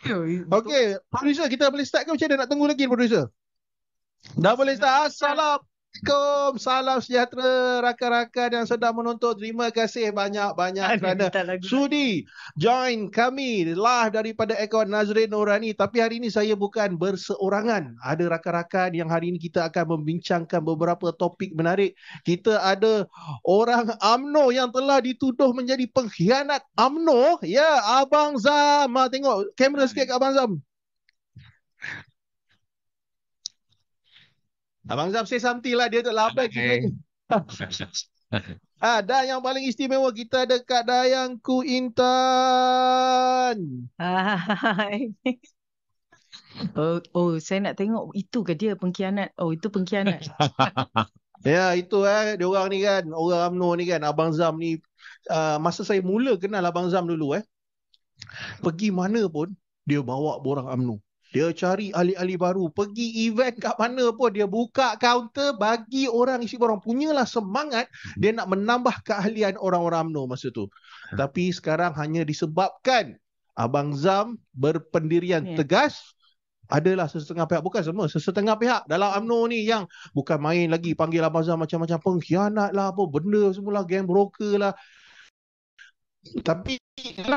Betul. Okey, producer kita boleh start ke macam mana? Nak tunggu lagi producer? Dah boleh start. Assalamualaikum. Salam sejahtera rakan-rakan yang sedang menonton. Terima kasih banyak-banyak kerana sudi join kami live daripada akaun Nazrin Nurani. Tapi hari ini saya bukan berseorangan. Ada rakan-rakan yang hari ini kita akan membincangkan beberapa topik menarik. Kita ada orang UMNO yang telah dituduh menjadi pengkhianat UMNO. Ya, Abang Zam. Tengok kamera sikit kat Abang Zam. Abang Zam say something lah. Dia tak lapar kita. Dan yang paling istimewa kita ada Kak Dayangku Intan. Hai. Saya nak tengok itu ke dia pengkhianat. Itu pengkhianat. Ya, itu dia orang ni kan, orang UMNO ni kan, Abang Zam ni masa saya mula kenal Abang Zam dulu pergi mana pun dia bawa borang UMNO. Dia cari ahli-ahli baru. Pergi event kat mana pun dia buka kaunter bagi orang isi borang. Punyalah semangat dia nak menambah keahlian orang-orang UMNO masa tu. Tapi sekarang hanya disebabkan Abang Zam berpendirian tegas, adalah sesetengah pihak, bukan semua, sesetengah pihak dalam UMNO ni yang bukan main lagi panggil Abang Zam macam-macam pengkhianat lah, apa benda semua lah, geng broker lah. Tapi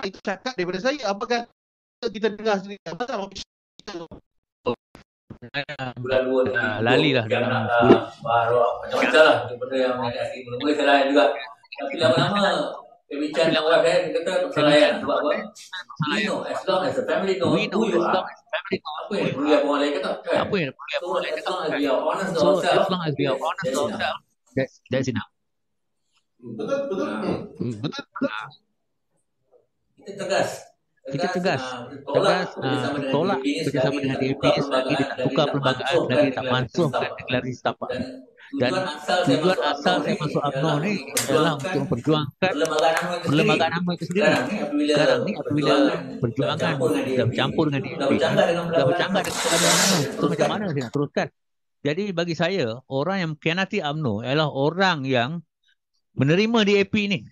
itu cakap daripada saya. Apakah kita dengar sendiri Abang Zam lali lah dalam macam-macam lah benda yang menyakiti mula-mula saya layan juga, tapi lama-lama bincang dengan orang saya kata tak layan. Sebab apa? We know, as long as the family know who you are, apa yang perlu yang orang lain kata kan? Apa yang perlu So as long as we are honest to So as ourselves, long as we are honest to ourselves, that's enough. Betul. kita tegas, tolak kerjasama dengan DAP selagi dia tak tukar perlembagaan, selagi dia tak mansuhkan deklarasi tapak. Dan tujuan asal saya masuk UMNO ni adalah untuk memperjuangkan perlembagaan UMNO itu sendiri. Sekarang ni apabila perjuangan dah bercampur dengan DAP, dah bercanggah dengan UMNO, itu macam mana saya nak teruskan? Jadi bagi saya, orang yang mengkhianati UMNO adalah orang yang menerima DAP ni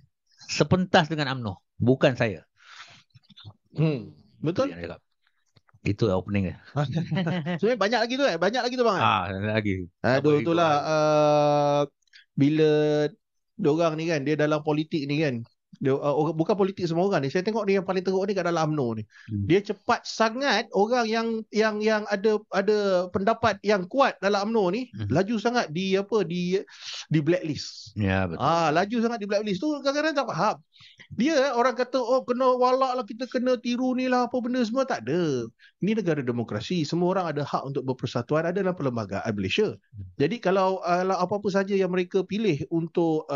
sepentas dengan UMNO, bukan saya. Betul. Itu opening dia. Sebenarnya banyak lagi tu bang. Lagi. Aduh itulah bila diorang ni kan, dia dalam politik ni kan. Dia, bukan politik semua orang ni. Saya tengok dia yang paling teruk ni kat dalam UMNO ni. Dia cepat sangat orang yang ada pendapat yang kuat dalam UMNO ni, laju sangat di blacklist. Ya betul. Laju sangat di blacklist tu, kadang-kadang tak faham. Dia orang kata kena walak lah, kita kena tiru ni lah, apa benda semua. Tak ada. Ini negara demokrasi. Semua orang ada hak untuk berpersatuan, ada dalam perlembagaan Malaysia. Jadi kalau apa-apa saja yang mereka pilih untuk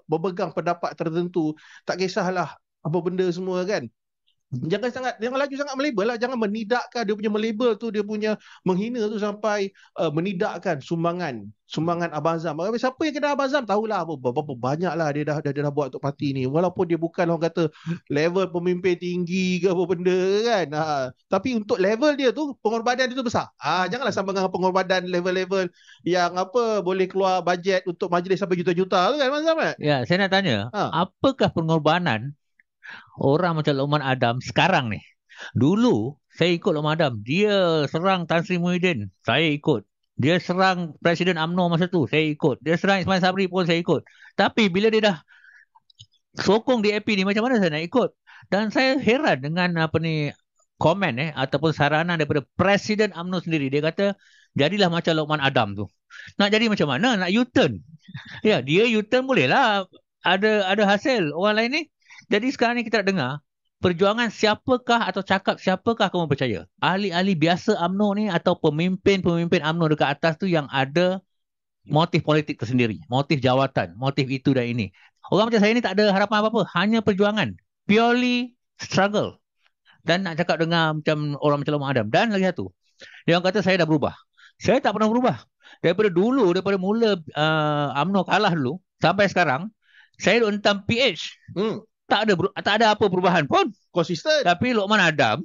berpegang pendapat tertentu, tak kisahlah apa benda semua kan. Jangan laju sangat melabel lah. Jangan menidakkan dia punya melabel tu, dia punya menghina tu sampai menidakkan sumbangan Abang Zam. Siapa yang kenal Abang Zam tahulah berapa banyak lah dia dah buat untuk parti ni. Walaupun dia bukan orang kata level pemimpin tinggi ke apa benda kan. Tapi untuk level dia tu, pengorbanan dia tu besar. Janganlah sama dengan pengorbanan level-level yang boleh keluar bajet untuk majlis sampai juta-juta tu kan Abang Zam kan? Ya, saya nak tanya, apakah pengorbanan orang macam Lokman Adam sekarang ni? Dulu saya ikut Lokman Adam. Dia serang Tan Sri Muhyiddin, saya ikut. Dia serang Presiden UMNO masa tu, saya ikut. Dia serang Ismail Sabri pun saya ikut. Tapi bila dia dah sokong DAP ni, macam mana saya nak ikut? Dan saya heran dengan komen ataupun saranan daripada Presiden UMNO sendiri. Dia kata, jadilah macam Lokman Adam tu. Nak jadi macam mana? Nak U-turn. Ya, dia U-turn boleh lah. Ada hasil. Orang lain ni. Jadi sekarang ni kita nak dengar perjuangan siapakah atau cakap siapakah kamu percaya? Ahli-ahli biasa UMNO ni atau pemimpin-pemimpin UMNO dekat atas tu yang ada motif politik tersendiri, motif jawatan, motif itu dan ini. Orang macam saya ni tak ada harapan apa-apa, hanya perjuangan, purely struggle. Dan nak cakap dengar macam orang macam Lokman Adam. Dan lagi satu, dia orang kata saya dah berubah. Saya tak pernah berubah. Daripada mula UMNO kalah dulu sampai sekarang, saya duk hentam PH. Tak ada apa perubahan pun. Konsisten. Tapi Lokman Adam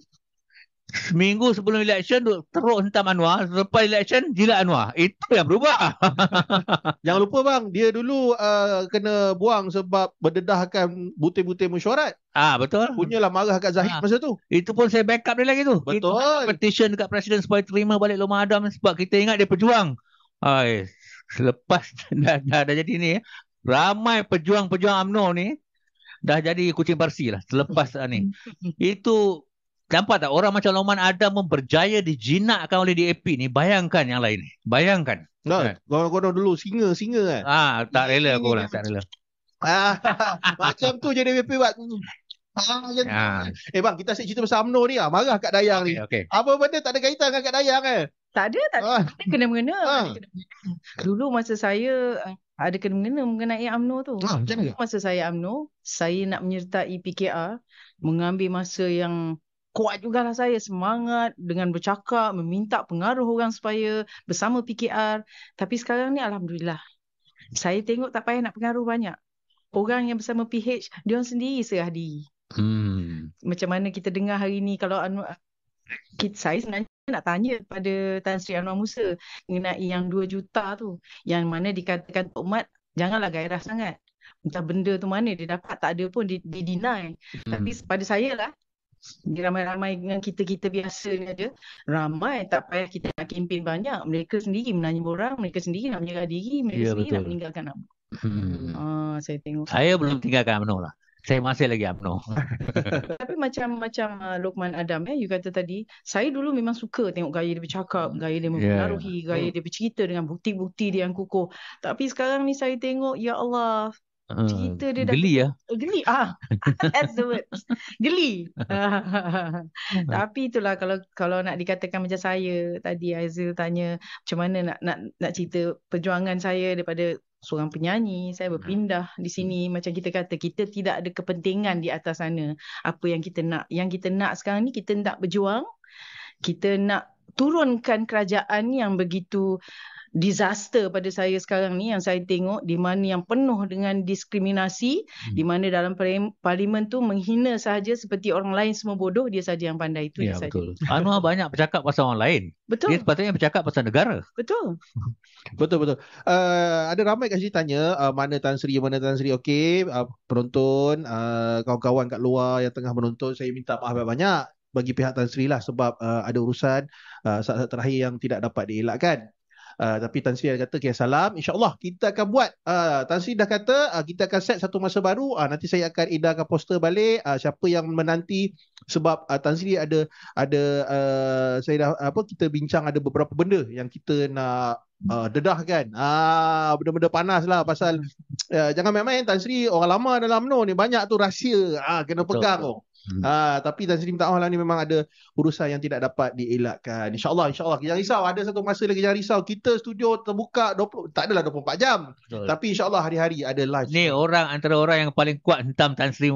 Seminggu sebelum election teruk hentam Anwar, lepas election jilat Anwar. Itu yang berubah. Jangan lupa bang, dia dulu kena buang sebab berdedahkan butir-butir mesyuarat. Betul. Punyalah marah kat Zahid masa tu. Itu pun saya backup dia lagi tu. Betul. Kita petition dekat Presiden supaya terima balik Lumah Adam sebab kita ingat dia pejuang. Selepas dah jadi ni, ramai pejuang-pejuang UMNO ni dah jadi kucing Parsi lah selepas ni. Itu nampak tak orang macam Loman Adam pun berjaya dijinakkan oleh DAP ni. Bayangkan yang lain ni. Bayangkan. Korang dulu singa kan. Tak rela aku lah, tak rela. Macam tu je DAP buat. Bang, kita asyik cerita pasal UMNO ni marah kat Dayang ni. Okay. Apa benda tak ada kaitan dengan kat Dayang kan? Tak ada. Kena-mengena. Dulu masa saya ada kena-mengena mengenai UMNO tu. Masa saya UMNO, saya nak menyertai PKR, mengambil masa yang kuat jugalah saya, semangat dengan bercakap, meminta pengaruh orang supaya bersama PKR. Tapi sekarang ni Alhamdulillah, saya tengok tak payah nak pengaruh banyak. Orang yang bersama PH, diorang sendiri serah diri. Macam mana kita dengar hari ni, kalau saya sebenarnya nak tanya pada Tan Sri Anwar Musa mengenai yang 2 juta tu, yang mana dikatakan Tok Mat janganlah gairah sangat. Entah benda tu mana dia dapat, tak ada pun di deny. Tapi pada saya lah, ramai-ramai dengan kita-kita biasa ni aja, ramai tak payah kita nak kempen banyak. Mereka sendiri menanya orang, mereka sendiri nak menyerah diri, mereka sendiri nak meninggalkan UMNO. Saya tengok. Saya belum tinggalkan UMNO lah. Saya masih lagi UMNO. Tapi macam Lokman Adam you kata tadi, saya dulu memang suka tengok gaya dia bercakap, gaya dia mempengaruhi, gaya dia bercerita dengan bukti-bukti dia yang kukuh. Tapi sekarang ni saya tengok, ya Allah, cerita dia geli dah geli. That's the word. Geli. Tapi itulah, kalau nak dikatakan macam saya tadi, Aizil tanya macam mana nak cerita perjuangan saya daripada seorang penyanyi, saya berpindah di sini. Macam kita kata, kita tidak ada kepentingan di atas sana. Apa yang kita nak? Yang kita nak sekarang ni, kita nak berjuang. Kita nak turunkan kerajaan yang begitu disaster pada saya sekarang ni, yang saya tengok, di mana yang penuh dengan diskriminasi, di mana dalam parlimen tu menghina sahaja, seperti orang lain semua bodoh, dia saja yang pandai. Itu dia saja. Anwar banyak bercakap pasal orang lain. Betul. Dia sepatutnya bercakap pasal negara. Betul. Betul. Ada ramai kat sini tanya mana Tan Sri. Okey, penonton, kawan-kawan kat luar yang tengah menonton, saya minta maaf banyak bagi pihak Tan Sri lah, sebab ada urusan saat-saat terakhir yang tidak dapat dielakkan. Tapi Tan Sri kata salam, InsyaAllah kita akan buat. Tan Sri dah kata kita akan set satu masa baru. Nanti saya akan edarkan poster balik, siapa yang menanti. Sebab Tan Sri ada saya dah kita bincang, ada beberapa benda yang kita nak dedahkan. Benda-benda panas lah. Pasal jangan main-main, Tan Sri orang lama dalam UMNO ni, banyak tu rahsia kena pegang tu. Tapi Tan Sri minta maaf lah, ni memang ada urusan yang tidak dapat dielakkan. InsyaAllah jangan risau, ada satu masa lagi, jangan risau. Kita studio terbuka tak adalah 24 jam. Betul. Tapi insyaAllah hari-hari ada live. Ni antara orang yang paling kuat hentam Tan Sri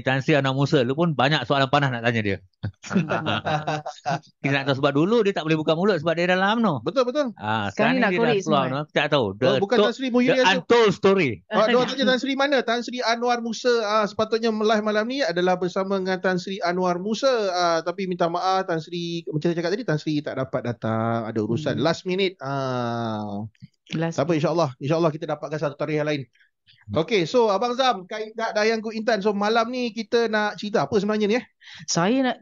Tan Sri Anwar Musa. Lu pun banyak soalan panas nak tanya dia. Kita nak tahu sebab dulu dia tak boleh buka mulut sebab dia dalam UMNO. Betul. Sekarang ni nak korek semua. Tak tahu. Bukan Tan Sri Muhyiddin. The untold story. Dia tanya Tan Sri mana? Tan Sri Anwar Musa. Sepatutnya live malam ni adalah bersama dengan Tan Sri Anwar Musa, tapi minta maaf Tan Sri, macam saya cakap tadi, Tan Sri tak dapat datang, ada urusan last minute. Tapi insyaAllah kita dapatkan satu tarikh yang lain. Okey, so Abang Zam, Kak Dayang Kut Intan, so malam ni kita nak cerita apa sebenarnya ni? Saya nak,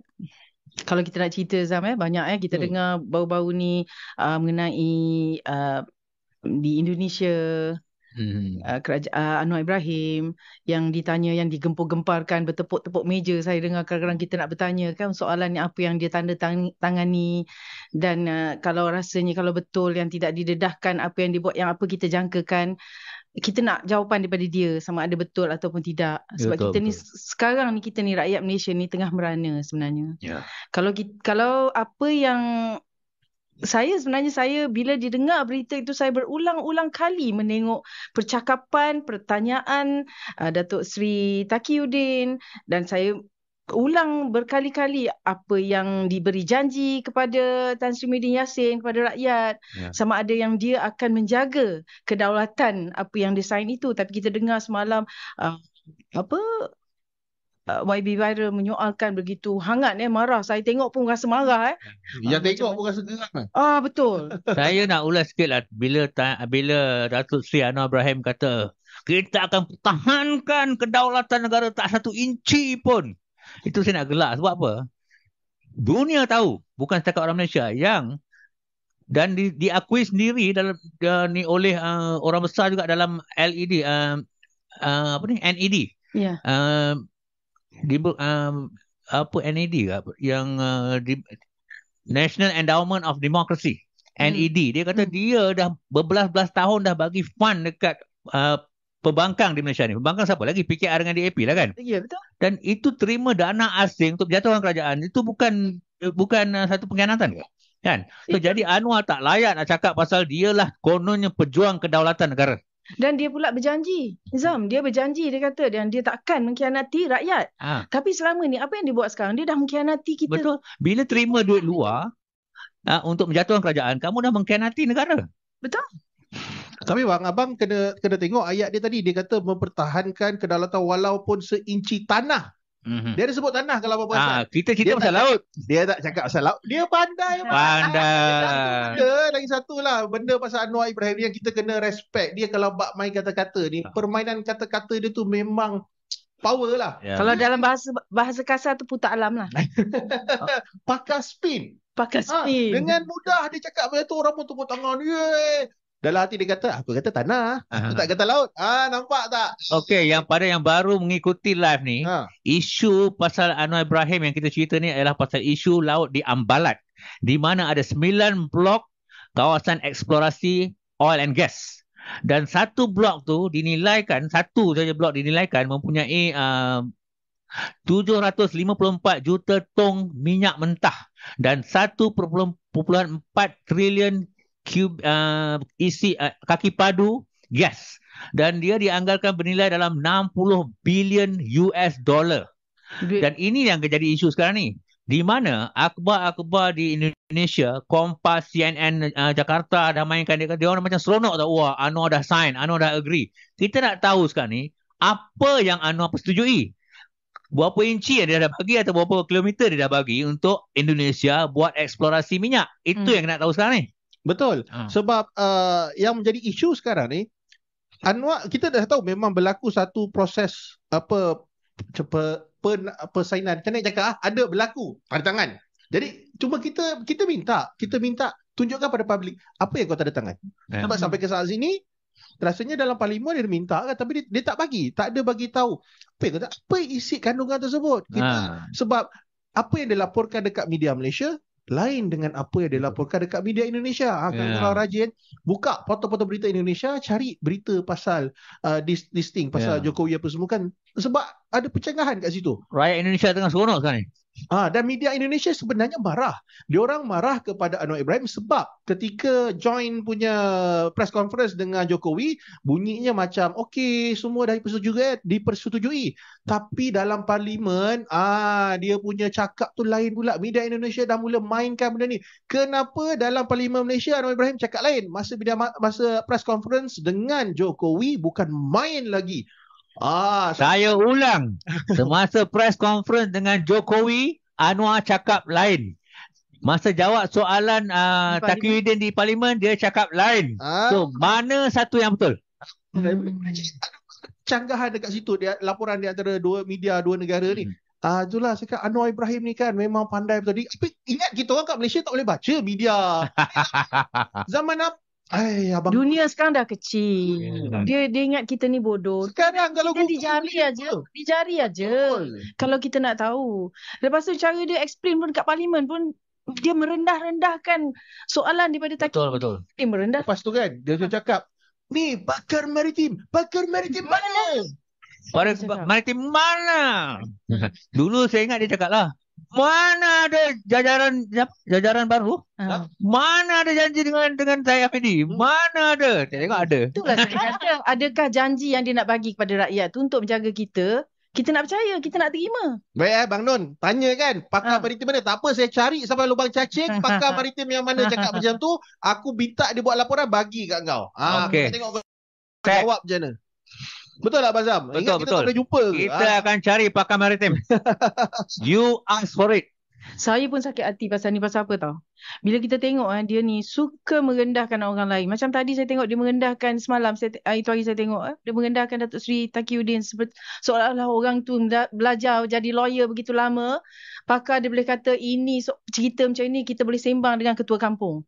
kalau kita nak cerita Zam banyak kita dengar baru-baru ni mengenai di Indonesia, kerajaan Anwar Ibrahim yang ditanya, yang digempur-gemparkan, bertepuk-tepuk meja. Saya dengar kadang-kadang kita nak bertanya kan soalan ni, apa yang dia tanda tangani, dan kalau rasanya, kalau betul yang tidak didedahkan apa yang dibuat, yang apa kita jangkakan, kita nak jawapan daripada dia sama ada betul ataupun tidak. Sebab betul, kita ni sekarang ni, kita ni rakyat Malaysia ni tengah merana sebenarnya. Kalau apa yang saya bila didengar berita itu, saya berulang-ulang kali menengok percakapan, pertanyaan Datuk Seri Taqiyuddin, dan saya ulang berkali-kali apa yang diberi janji kepada Tan Sri Muhyiddin Yassin, kepada rakyat, sama ada yang dia akan menjaga kedaulatan apa yang dia sign itu. Tapi kita dengar semalam YB viral menyoalkan begitu hangat marah. Saya tengok pun rasa marah Yang tengok pun rasa geram. Betul. Saya nak ulas sikit lah bila Datuk Seri Anwar Ibrahim kata kita akan pertahankan kedaulatan negara tak satu inci pun. Itu saya nak gelak. Sebab apa? Dunia tahu, bukan setakat orang Malaysia, yang dan diakui sendiri dalam ni oleh orang besar juga dalam LED NED. Ya. Apa NED ke? Yang National Endowment of Democracy, NED. Dia kata dia dah berbelas-belas tahun dah bagi fund dekat pembangkang di Malaysia ni. Pembangkang siapa lagi? PKR dengan DAP lah kan? Ya, betul. Dan itu terima dana asing untuk menjatuhkan kerajaan. Itu bukan satu pengkhianatan ke? Kan? So, jadi Anwar tak layak nak cakap pasal dialah kononnya pejuang kedaulatan negara. Dan dia pula berjanji. Zam, dia berjanji, dia kata dan dia takkan mengkhianati rakyat. Tapi selama ni apa yang dia buat sekarang? Dia dah mengkhianati kita. Betul. Bila terima duit luar untuk menjatuhkan kerajaan, kamu dah mengkhianati negara. Betul. Tapi abang kena tengok ayat dia tadi. Dia kata mempertahankan kedaulatan walaupun seinci tanah. Dia ada sebut tanah kalau apa-apa pasal. Kita cerita pasal laut. Dia tak cakap pasal laut. Dia pandai. Lagi satu lah. Benda pasal Anwar Ibrahim yang kita kena respect. Dia kalau bak main kata-kata ni, permainan kata-kata dia tu memang power lah. Kalau dalam bahasa kasar tu putar alam lah. Pakar spin. Dengan mudah dia cakap macam tu, orang pun tepuk tangan. Yeay. Dalam hati dia kata, aku kata tanah, aku tak kata laut. Nampak tak? Okey, yang baru mengikuti live ni, isu pasal Anwar Ibrahim yang kita cerita ni adalah pasal isu laut di Ambalat, di mana ada 9 blok kawasan eksplorasi oil and gas. Dan satu blok tu dinilaikan mempunyai 754 juta tong minyak mentah dan 1.4 triliun isi kaki padu gas, dan dia dianggarkan bernilai dalam 60 bilion US dollar. Dan ini yang jadi isu sekarang ni, di mana akhbar-akhbar di Indonesia, Kompas, CNN Jakarta dah mainkan dia orang macam seronok tak, wah Anwar dah sign, Anwar dah agree. Kita nak tahu sekarang ni apa yang Anwar persetujui, berapa inci yang dia dah bagi atau berapa kilometer dia dah bagi untuk Indonesia buat eksplorasi minyak. Itu yang nak tahu sekarang ni. Betul. Sebab yang menjadi isu sekarang ni, Anwar, kita dah tahu memang berlaku satu proses persainan. Kan nak cakap ada berlaku pada tangan. Jadi cuma kita minta tunjukkan pada publik apa yang kau tanda tangan. Sebab sampai ke saat sini rasanya dalam parlimen dia minta kan, tapi dia tak bagi, tak ada bagi tahu apa isi kandungan tersebut. Sebab apa yang dilaporkan dekat media Malaysia lain dengan apa yang dilaporkan dekat media Indonesia. Kalau rajin buka portal-portal berita Indonesia, cari berita pasal this thing, pasal Jokowi apa semua kan, sebab ada pencegahan kat situ. Rakyat Indonesia tengah seronok sekarang ni. Dan media Indonesia sebenarnya marah. Diorang marah kepada Anwar Ibrahim sebab ketika join punya press conference dengan Jokowi, bunyinya macam okey, semua dah dipersetujui. Tapi dalam parlimen, dia punya cakap tu lain pula. Media Indonesia dah mula mainkan benda ni. Kenapa dalam parlimen Malaysia Anwar Ibrahim cakap lain? Masa press conference dengan Jokowi bukan main lagi. Saya ulang. Semasa press conference dengan Jokowi, Anwar cakap lain. Masa jawab soalan Taqiyuddin di parlimen, dia cakap lain. So, mana satu yang betul? Canggahan dekat situ, laporan di antara dua negara ni. Itulah cakap Anwar Ibrahim ni kan memang pandai betul. Tapi ingat kita orang kat Malaysia tak boleh baca media. Zaman apa? Abang. Dunia sekarang dah kecil. Dia ingat kita ni bodoh. Sekarang kalau kita dijari aja. Kalau kita nak tahu. Lepas tu cara dia explain pun kat parlimen pun, dia merendah-rendahkan soalan daripada Taqiyuddin. Betul. Dia merendah. Lepas tu kan dia cakap, ni pakar maritim mana? Maritim mana? Dulu saya ingat dia cakap lah, mana ada jajaran baru? Mana ada janji dengan saya Afidi? Mana ada? Saya tengok ada. Itulah saya kata, adakah janji yang dia nak bagi kepada rakyat tu untuk menjaga kita? Kita nak percaya, kita nak terima. Baik Bang Nun, tanya kan pakar maritim mana? Tak apa, saya cari sampai lubang cacing pakar maritim yang mana cakap macam tu, aku minta dia buat laporan bagi kat kau. Okey. Tengok kau jawab macam mana. Betul tak Bazam? Betul, Ingat kita betul. tak boleh jumpa ke? Kita akan cari pakar maritim. You ask for it. Saya pun sakit hati pasal ni, pasal apa tau? Bila kita tengok dia ni suka merendahkan orang lain. Macam tadi saya tengok dia merendahkan semalam, itu hari saya tengok dia merendahkan Datuk Seri Taqiyuddin seolah-olah orang tu belajar jadi lawyer begitu lama. Pakar dia boleh kata ini cerita macam ni kita boleh sembang dengan ketua kampung.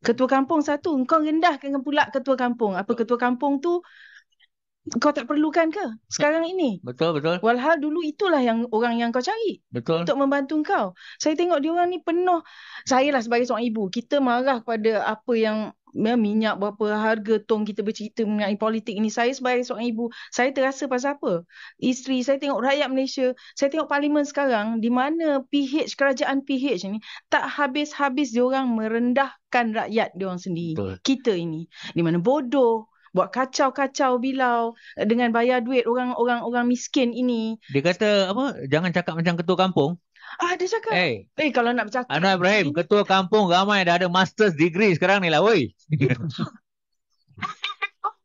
Ketua kampung satu, kau rendahkan pula ketua kampung. Apa ketua kampung tu kau tak perlukan ke sekarang ini? Betul. Walhal dulu itulah yang orang yang kau cari. Betul. Untuk membantu kau. Saya tengok dia orang ni penuh. Saya lah sebagai seorang ibu, kita marah pada apa yang minyak berapa harga, tong kita bercerita mengenai politik ini. Saya sebagai seorang ibu, saya terasa pasal apa? Isteri, saya tengok rakyat Malaysia, saya tengok parlimen sekarang di mana kerajaan PH ni tak habis-habis dia orang merendahkan rakyat dia orang sendiri. Betul. Kita ini di mana bodoh, buat kacau-kacau bilau dengan bayar duit orang miskin ini. Dia kata apa? Jangan cakap macam ketua kampung. Dia cakap. Kalau nak bercakap. Anwar Ibrahim, ketua kampung ramai dah ada master's degree sekarang ni lah, woi.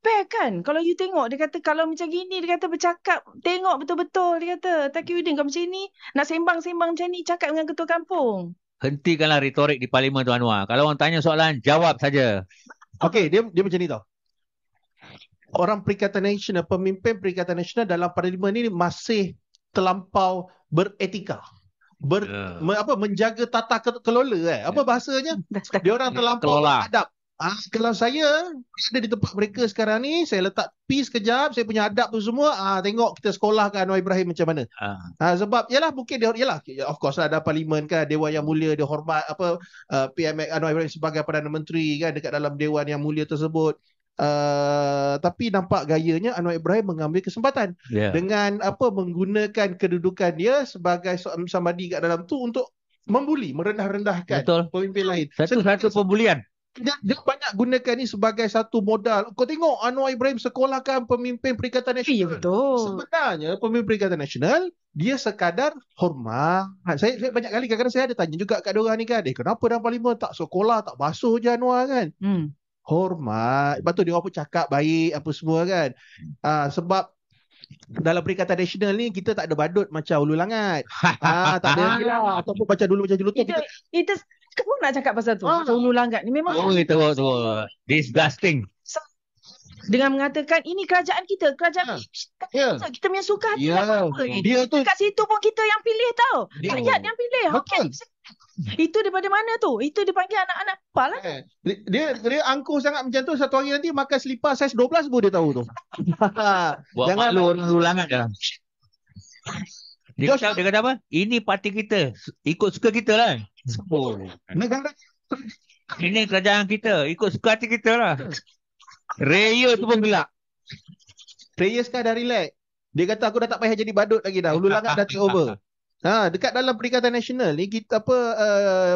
Fair kan? Kalau you tengok, dia kata kalau macam gini, dia kata bercakap, tengok betul-betul, dia kata, Taqiyuddin kau macam ni, nak sembang-sembang macam ni, cakap dengan ketua kampung. Hentikanlah retorik di parlimen tu Anwar. Kalau orang tanya soalan, jawab saja. Okey, dia macam ni tau. Orang Perikatan Nasional, pemimpin Perikatan Nasional dalam parlimen ini masih terlampau beretika. Menjaga tata kelola. Apa bahasanya? Dia orang terlampau adab. Kalau saya ada di tempat mereka sekarang ni, saya letak peace sekejap, saya punya adab tu semua, tengok kita sekolahkan Anwar Ibrahim macam mana. Sebab yalah mungkin of course lah ada parlimen kan, Dewan Yang Mulia dia hormat PMX Anwar Ibrahim sebagai Perdana Menteri kan dekat dalam Dewan Yang Mulia tersebut. Tapi nampak gayanya Anwar Ibrahim mengambil kesempatan dengan menggunakan kedudukan dia sebagai somebody kat dalam tu untuk membuli, merendah-rendahkan pemimpin lain. Satu pembulian. Dia banyak gunakan ni sebagai satu modal. Kau tengok Anwar Ibrahim sekolahkan pemimpin Perikatan Nasional. Betul. Sebenarnya pemimpin Perikatan Nasional dia sekadar hormat. Saya banyak kali kadang-kadang saya ada tanya juga kat diorang ni kan, kenapa dalam parlimen tak sekolah, tak basuh je Anwar kan? Hormat. Lepas tu dia orang pun cakap baik apa semua kan. Sebab dalam Perikatan Nasional ni kita tak ada badut macam Ulu Langat. Tak ada lagi lah. Ataupun macam dulu Jelutong. Itu kau nak cakap pasal tu. Ulu Langat ni memang itu disgusting. Dengan mengatakan ini kerajaan kita, kita punya suka hati. Dia tu kat situ pun kita yang pilih tau. Rakyat yang pilih. Betul. Itu daripada mana tu? Itu dipanggil anak-anak apalah. Dia angkuh sangat macam tu, satu hari nanti makan selipar saiz 12 pun dia tahu tu. Jangan malu orang ulangan dah. Dia kata apa? Ini parti kita, ikut suka kita lah. Negara ini kerajaan kita, ikut suka hati kita lah. Raya tu pun gelak. Raya sekarang dah relax. Dia kata aku dah tak payah jadi badut lagi dah. Ulu Langat dah take over. Dekat dalam Perikatan Nasional ni kita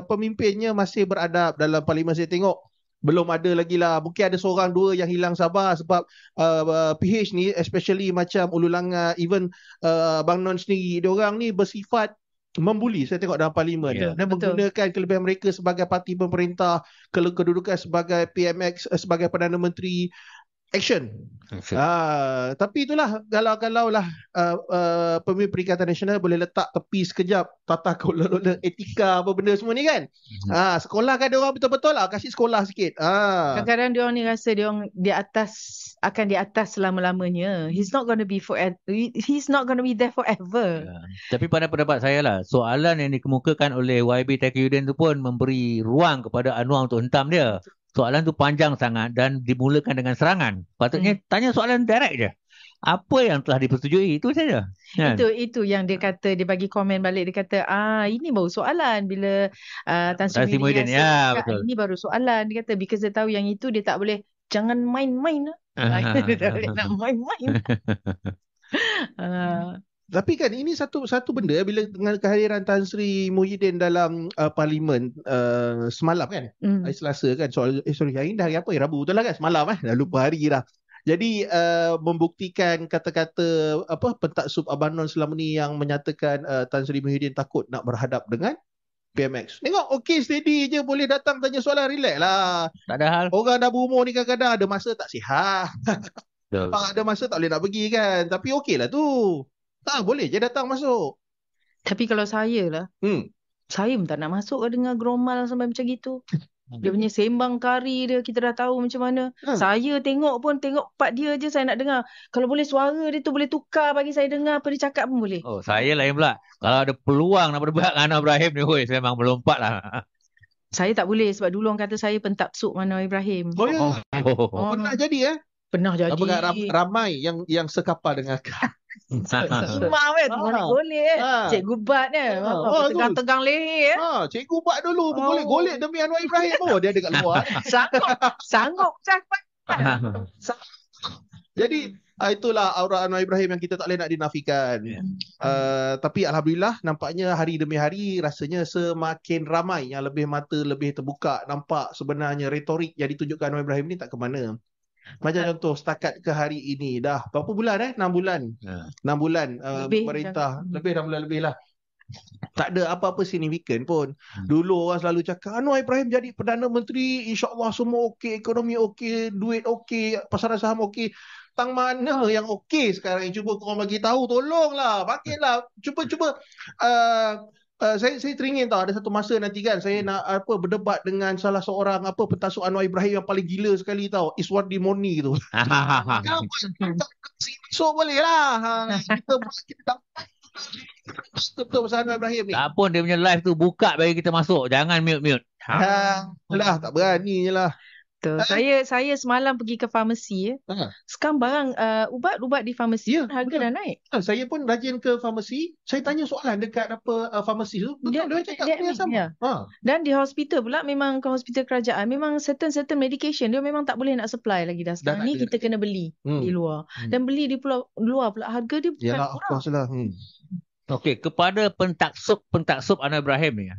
pemimpinnya masih beradab. Dalam parlimen saya tengok belum ada lagi lah. Mungkin ada seorang dua yang hilang sabar sebab PH ni especially macam Ulu Langat, even Bang Non sendiri, diorang ni bersifat membuli. Saya tengok dalam parlimen dan menggunakan kelebihan mereka sebagai parti pemerintah, kedudukan sebagai PMX, sebagai Perdana Menteri, action. Tapi itulah kalau lah pemimpin Perikatan Nasional boleh letak tepi sekejap tata kelola etika apa benda semua ni kan. Sekolahkan dia orang betul-betul lah, kasih sekolah sikit. Kadang-kadang dia orang ni rasa dia orang akan di atas selama-lamanya. He's not going to be there forever. Tapi pada pendapat saya lah, soalan yang dikemukakan oleh YB Taqiyuddin tu pun memberi ruang kepada Anwar untuk hentam dia. Soalan tu panjang sangat dan dimulakan dengan serangan. Patutnya tanya soalan direct je. Apa yang telah dipersetujui, itu saja. Itu yang dia kata, dia bagi komen balik, dia kata ini baru soalan bila Tan Sri Muhyiddin betul. Ini baru soalan, dia kata because dia tahu yang itu dia tak boleh, jangan main-main. Dia tak boleh nak main-main. Tapi kan ini satu benda bila dengan kehadiran Tan Sri Muhyiddin dalam parlimen semalam kan, hari Selasa kan, hari ini dah hari apa? Rabu betul lah kan, semalam dah lupa hari dah. Jadi membuktikan kata-kata pentaksub Abang Non selama ni yang menyatakan Tan Sri Muhyiddin takut nak berhadap dengan PMX. Tengok okey steady je, boleh datang tanya soalan, relax lah. Tak ada hal. Orang dah berumur ni kadang-kadang ada masa tak sihat. Betul. Kalau ada masa tak boleh nak pergi kan. Tapi okey lah tu. Boleh je datang masuk. Tapi kalau saya lah, saya pun tak nak masuk lah dengar geromal sampai macam gitu. Dia punya sembang kari dia, kita dah tahu macam mana. Saya tengok part dia je saya nak dengar. Kalau boleh suara dia tu boleh tukar bagi saya dengar apa dia cakap pun boleh. Oh, saya lain pula. Kalau ada peluang nak berdebat dengan Anwar Ibrahim ni, saya memang melompat lah. Saya tak boleh sebab dulu orang kata saya pentabsuk Anwar Ibrahim. Oh ya. Pernah jadi Pernah jadi. Apakah ramai yang sekapal dengan Imam kan golek-golek Cikgu Bat kan tegang-tegang leher Cikgu Bat dulu bergolek-golek demi Anwar Ibrahim. Dia ada kat luar. Sanggup cakap. Jadi itulah aura Anwar Ibrahim yang kita tak boleh nak dinafikan. Tapi Alhamdulillah nampaknya hari demi hari rasanya semakin ramai yang lebih mata lebih terbuka, nampak sebenarnya retorik yang ditunjukkan Anwar Ibrahim ni tak ke mana. Macam contoh setakat ke hari ini dah berapa bulan 6 bulan. 6 bulan pemerintah lebih 6 bulan lebih lah. Tak ada apa-apa signifikan pun. Dulu orang selalu cakap Anwar Ibrahim jadi Perdana Menteri, insya-Allah semua okey, ekonomi okey, duit okey, pasaran saham okey. Tang mana yang okey sekarang? Cuba korang bagi tahu, tolonglah, bangkitlah. Cuba saya teringin tahu ada satu masa nanti kan saya nak berdebat dengan salah seorang pentasuk Anwar Ibrahim yang paling gila sekali tahu, Iswardi Moni tu. So boleh lah. Kita betul pasal Anwar Ibrahim ni. Tak pun dia punya live tu buka bagi kita masuk. Jangan mute. Lah tak berani je lah. Saya semalam pergi ke farmasi. Sekarang barang ubat-ubat di farmasi harga dah naik. Saya pun rajin ke farmasi. Saya tanya soalan dekat farmasi tu. Betul dia cakap dia sama. Dan di hospital pula, memang ke hospital kerajaan, memang certain medication dia memang tak boleh nak supply lagi dah. Sekarang ni kita kena beli di luar. Dan beli di luar pula harga dia bukan murah. Of course lah. Okey, kepada pentaksup Anwar Ibrahim ni.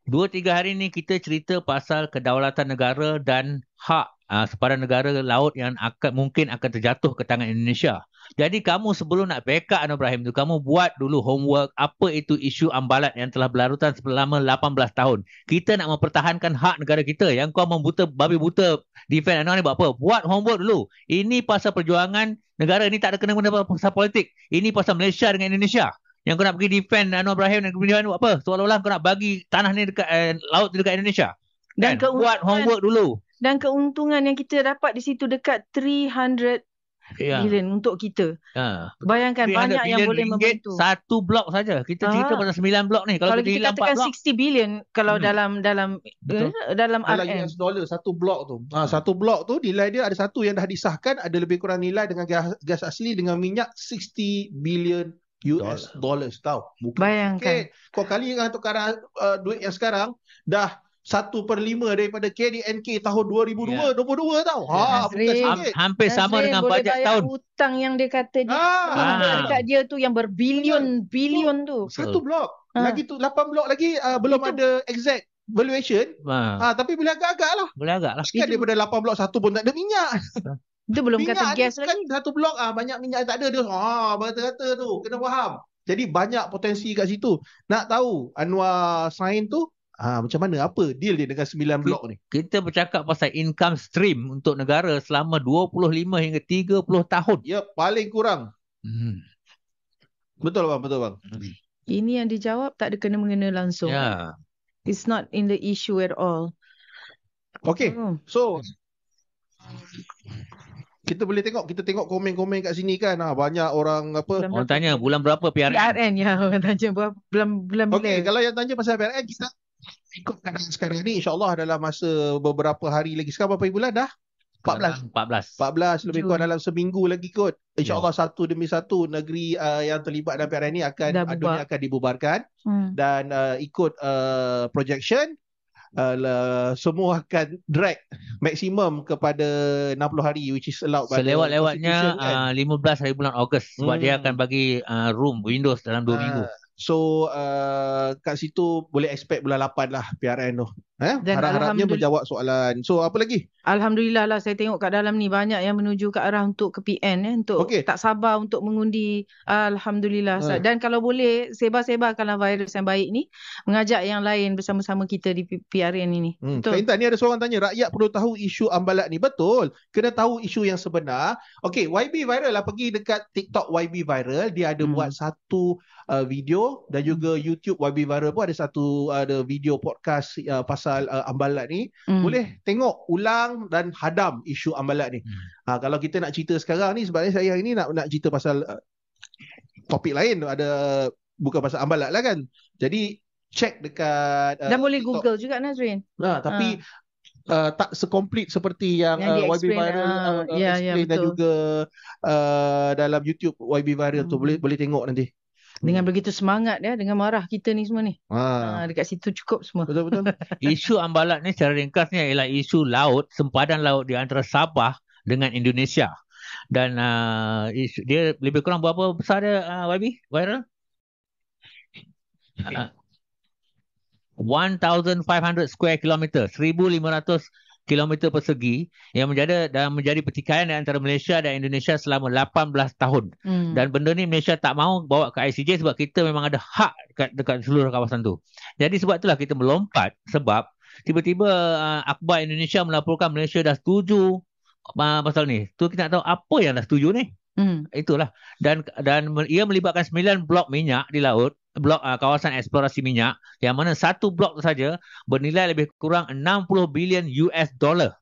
2-3 hari ni kita cerita pasal kedaulatan negara dan hak sepadan negara laut yang mungkin akan terjatuh ke tangan Indonesia. Jadi kamu sebelum nak backup Anwar Ibrahim tu, kamu buat dulu homework apa itu isu ambalat yang telah berlarutan selama 18 tahun. Kita nak mempertahankan hak negara kita. Yang kau babi buta defend Anwar ni buat apa? Buat homework dulu. Ini pasal perjuangan negara ni, tak ada kena-mena pasal politik. Ini pasal Malaysia dengan Indonesia. Yang kau nak pergi defend Anwar Ibrahim dan kemudian buat apa? Seolah-olah kau nak bagi tanah ni dekat laut dekat Indonesia. Dan buat homework dulu. Dan keuntungan yang kita dapat di situ dekat 300 bilion untuk kita. Bayangkan banyak yang boleh membantu. Satu blok saja. Kita cerita pasal 9 blok ni. Kalau kita katakan 60 bilion kalau dalam US dollar satu blok tu. Satu blok tu nilai dia ada satu yang dah disahkan, ada lebih kurang nilai dengan gas asli dengan minyak 60 bilion US dollars tahu. Bayangkan. Kau kali dengan tukaran duit yang sekarang dah 1/5 daripada KDNK tahun 2022 tahu. Hampir sama dengan bajet tahun. Hutang yang dia kata dekat dia tu yang berbilion tu. Satu blok. Lagi tu 8 blok lagi belum ada exact valuation. Tapi boleh agak-agak lah. Kan daripada 8 blok satu pun tak ada minyak. Dia belum kata gas kan lagi. Satu blok banyak minyak tak ada dia. Kata-kata tu. Kena faham. Jadi banyak potensi kat situ. Nak tahu Anwar sign tu macam mana? Apa deal dia dengan 9 blok ni? Kita bercakap pasal income stream untuk negara selama 25 hingga 30 tahun. Ya, paling kurang. Betul bang. Ini yang dijawab tak ada kena-mengena langsung. It's not in the issue at all. Okay. So kita tengok komen-komen kat sini kan. Banyak orang orang tanya bulan berapa PRN? PRN orang tanya bulan bila. Okey, kalau yang tanya pasal PRN kita ikut keadaan sekarang ni, insya-Allah dalam masa beberapa hari lagi. Sekarang berapa bulan dah? 14 lebih kurang dalam seminggu lagi kot. InsyaAllah satu demi satu negeri yang terlibat dalam PRN ni akan dibubarkan. Dan ikut projection semua akan drag maksimum kepada 60 hari which is allowed by selewat-lewatnya 15 hari bulan Ogos sebab dia akan bagi room Windows dalam 2 minggu. So kat situ boleh expect bulan 8 lah PRN tu. Dan Harap-harapnya menjawab soalan. So apa lagi? Alhamdulillah lah, saya tengok kat dalam ni banyak yang menuju ke arah untuk ke PN untuk Okey. tak sabar untuk mengundi. Alhamdulillah. Dan kalau boleh sebar-sebarkanlah virus yang baik ni, mengajak yang lain bersama-sama kita di PRN ini. Kak Intan, ni ada seorang tanya, rakyat perlu tahu isu ambalat ni. Betul, kena tahu isu yang sebenar. Okey, YB Viral lah, pergi dekat TikTok YB Viral, dia ada buat satu video, dan juga YouTube YB Viral pun ada video podcast pasal ambalat ni. Boleh tengok ulang dan hadam isu ambalat ni. Kalau kita nak cerita sekarang ni, sebabnya saya hari ni nak cerita pasal topik lain, bukan pasal ambalat lah kan. Jadi check dekat dan boleh TikTok. Google juga, Nazrin. Tapi tak sekomplit seperti yang YB Viral explain, dan juga dalam YouTube YB Viral tu boleh tengok nanti. Dengan begitu semangat dengan marah kita ni semua ni. Dekat situ cukup semua. Betul-betul. Isu ambalat ni secara ringkasnya ialah isu laut, sempadan laut di antara Sabah dengan Indonesia. Dan dia lebih kurang berapa besar dia, YB Viral? 1,500 square kilometer, 1,500 kilometer persegi, yang menjadi pertikaian antara Malaysia dan Indonesia selama 18 tahun. Dan benda ni Malaysia tak mahu bawa ke ICJ sebab kita memang ada hak dekat seluruh kawasan tu. Jadi sebab itulah kita melompat, sebab tiba-tiba akhbar Indonesia melaporkan Malaysia dah setuju pasal ni. Tu kita nak tahu apa yang dah setuju ni. Itulah. Dan ia melibatkan 9 blok minyak di laut, blok kawasan eksplorasi minyak, yang mana satu blok tu saja bernilai lebih kurang 60 bilion US dollar.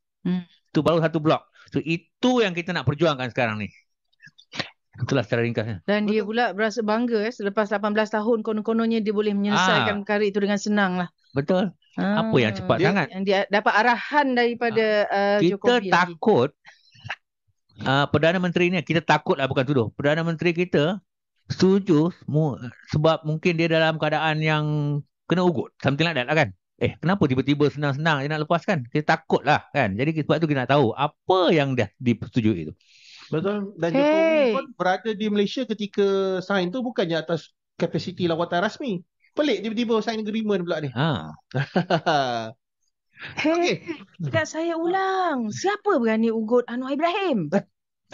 Itu baru satu blok. So itu yang kita nak perjuangkan sekarang ni. Itulah secara ringkasnya. Dan dia pula berasa bangga selepas 18 tahun konon-kononnya dia boleh menyelesaikan perkara itu dengan senang lah. Betul. Apa yang cepat sangat. Yang dia dapat arahan daripada Jokowi. Kita takut Perdana Menteri ni, kita takut lah, bukan tuduh. Perdana Menteri kita setuju sebab mungkin dia dalam keadaan yang kena ugut, something like that lah kan. Kenapa tiba-tiba senang-senang dia nak lepaskan? Kita takut lah kan. Jadi sebab tu kita nak tahu apa yang dah disetujui itu. Betul. Dan Jokowi pun berada di Malaysia ketika sign tu bukannya atas kapasiti lawatan rasmi. Pelik tiba-tiba sign agreement pula ni. Tak, saya ulang. Siapa berani ugut Anwar Ibrahim?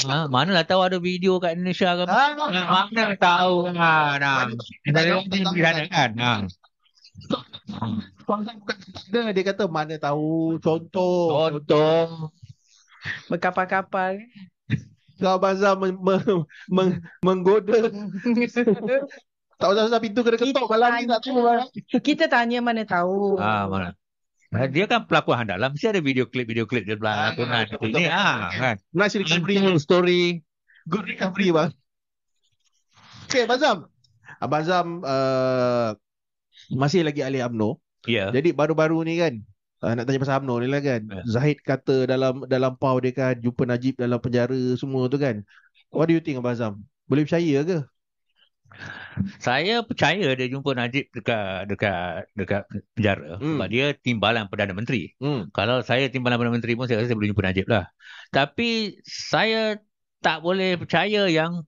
Manalah tahu ada video kat Indonesia ke? Mana tahu kan. Dia kata mana tahu contoh. Berkapal-kapal. Kau Bazam menggoda. Tak usah pintu kena ketuk malam ni tak tahu. Kita tanya mana tahu. Mana. Dia kan pelakon handalah, mesti ada video klip dia pelakonan. Ini kan. Nice recovery story. Good recovery bang. Okay, Bazam. Bazam masih lagi ahli UMNO. Jadi baru-baru ni kan, nak tanya pasal UMNO ni lah kan. Zahid kata dalam PAU dia kan jumpa Najib dalam penjara semua tu kan. What do you think, Bazam? Boleh percaya ke? Saya percaya dia jumpa Najib dekat penjara sebab dia timbalan Perdana Menteri. Kalau saya timbalan Perdana Menteri pun saya rasa saya boleh jumpa Najib lah. Tapi saya tak boleh percaya yang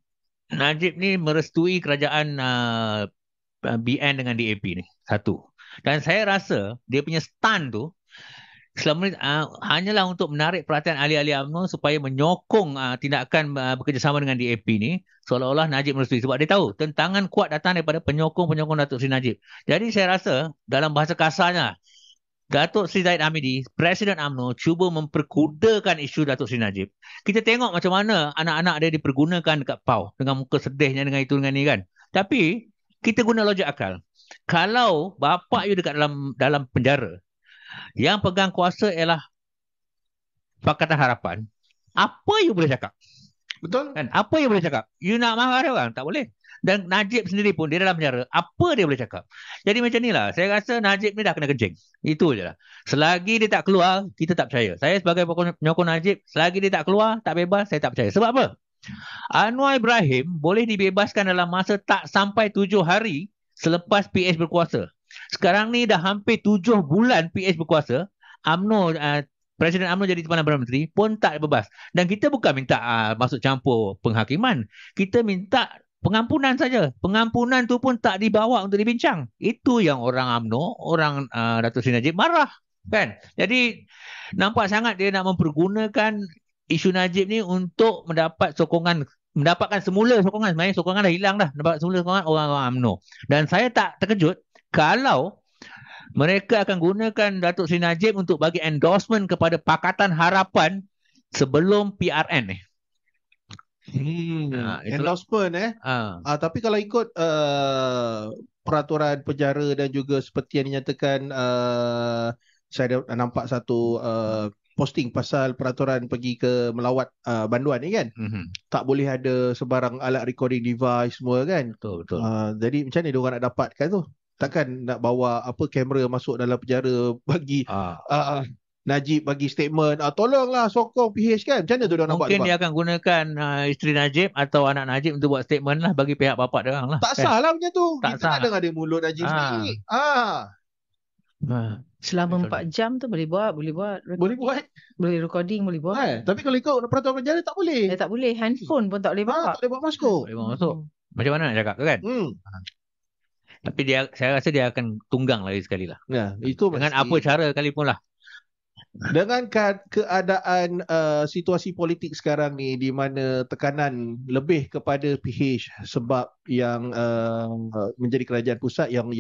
Najib ni merestui kerajaan BN dengan DAP ni. Satu. Dan saya rasa dia punya stand tu selama ni hanyalah untuk menarik perhatian ahli-ahli UMNO supaya menyokong tindakan bekerjasama dengan DAP ni, seolah-olah Najib merestui. Sebab dia tahu tentangan kuat datang daripada penyokong-penyokong Datuk Seri Najib. Jadi saya rasa dalam bahasa kasarnya, Datuk Seri Zahid Hamidi, Presiden UMNO, cuba memperkudakan isu Datuk Seri Najib. Kita tengok macam mana anak-anak dia dipergunakan dekat PAU dengan muka sedihnya dengan itu dengan ni kan. Tapi kita guna logik akal. Kalau bapa you dekat dalam penjara, yang pegang kuasa ialah Pakatan Harapan, apa you boleh cakap? Betul. Kan? Apa you boleh cakap? You nak marah dia orang? Tak boleh. Dan Najib sendiri pun, dia dalam penjara, apa dia boleh cakap? Jadi macam ni lah, saya rasa Najib ni dah kena kencing. Itu je lah. Selagi dia tak keluar, kita tak percaya. Saya sebagai penyokong Najib, selagi dia tak keluar, tak bebas, saya tak percaya. Sebab apa? Anwar Ibrahim boleh dibebaskan dalam masa tak sampai 7 hari selepas PH berkuasa. Sekarang ni dah hampir 7 bulan PH berkuasa, UMNO, Presiden UMNO jadi Perdana Menteri pun tak bebas. Dan kita bukan minta masuk campur penghakiman. Kita minta pengampunan saja. Pengampunan tu pun tak dibawa untuk dibincang. Itu yang orang UMNO, orang Datuk Seri Najib marah. Kan? Jadi nampak sangat dia nak mempergunakan isu Najib ni untuk mendapatkan semula sokongan. Sebenarnya sokongan dah hilang dah. Dapat semula sokongan orang-orang UMNO. Dan saya tak terkejut kalau mereka akan gunakan Datuk Seri Najib untuk bagi endorsement kepada Pakatan Harapan sebelum PRN ni. Endorsement tapi kalau ikut peraturan penjara dan juga seperti yang dinyatakan, saya nampak satu posting pasal peraturan pergi ke melawat banduan ni kan. Tak boleh ada sebarang alat recording device semua kan. Betul. Jadi macam mana dia orang nak dapatkan tu? Takkan nak bawa kamera masuk dalam penjara bagi Najib bagi statement, tolonglah sokong PH kan. Macam mana tu dia nak buat? Mungkin dia akan gunakan isteri Najib atau anak Najib untuk buat statement lah bagi pihak bapak dia orang lah. Tak sah lah macam tu. Tak Kita sah. tak dengar dia mulut Najib sendiri. Selama 4 jam tu boleh buat. Boleh buat. Boleh recording, boleh buat. Tapi kalau ikut peraturan penjara tak boleh. Tak boleh. Handphone pun tak boleh bawa. Tak boleh bawa masuk. Boleh bawa masuk. Macam mana nak cakap tu kan? Tapi saya rasa dia akan tunggang lagi sekali lah. Itu dengan apa cara kalipun lah. Dengan keadaan situasi politik sekarang ni di mana tekanan lebih kepada PH sebab yang menjadi kerajaan pusat yang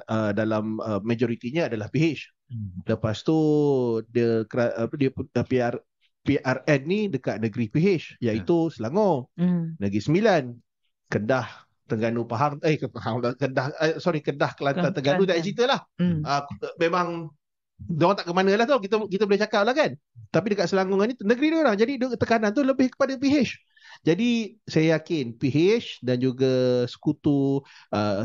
dalam majoritinya adalah PH. Lepas tu dia PRN ni dekat negeri PH iaitu Selangor, Negeri Sembilan, Kedah, Terengganu, Pahang, Kedah, Kelantan, Terengganu, tak cerita lah. Memang diorang tak ke mana lah tu, kita boleh cakap lah kan. Tapi dekat Selangor ni negeri diorang, jadi tekanan tu lebih kepada PH. Jadi saya yakin PH dan juga sekutu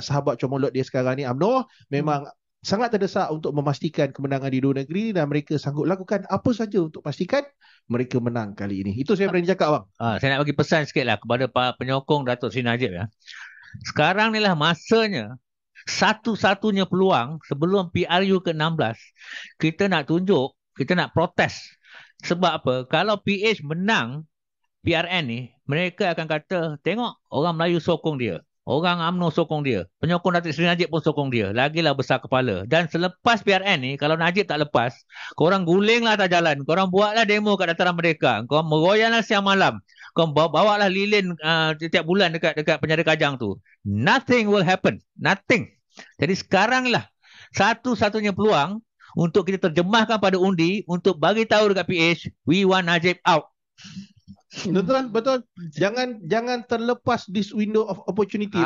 sahabat comolot dia sekarang ni UMNO memang sangat terdesak untuk memastikan kemenangan di dua negeri, dan mereka sanggup lakukan apa saja untuk pastikan mereka menang kali ini. Itu saya berani cakap bang. Saya nak bagi pesan sikit lah kepada penyokong Datuk Seri Najib ya. Sekarang ni lah masanya, satu-satunya peluang sebelum PRU ke-16 kita nak tunjuk, kita nak protes. Sebab apa? Kalau PH menang PRN ni, mereka akan kata, tengok orang Melayu sokong dia, orang UMNO sokong dia, penyokong Datuk Seri Najib pun sokong dia, lagilah besar kepala. Dan selepas PRN ni, kalau Najib tak lepas, korang gulinglah atas jalan, korang buatlah demo kat Dataran Merdeka, korang meroyanlah siang malam, korang bawalah lilin setiap bulan dekat penjara Kajang tu. Nothing will happen. Nothing. Jadi sekarang lah satu-satunya peluang untuk kita terjemahkan pada undi untuk bagi tahu dekat PH, we want Najib out. Betul. Jangan terlepas this window of opportunity.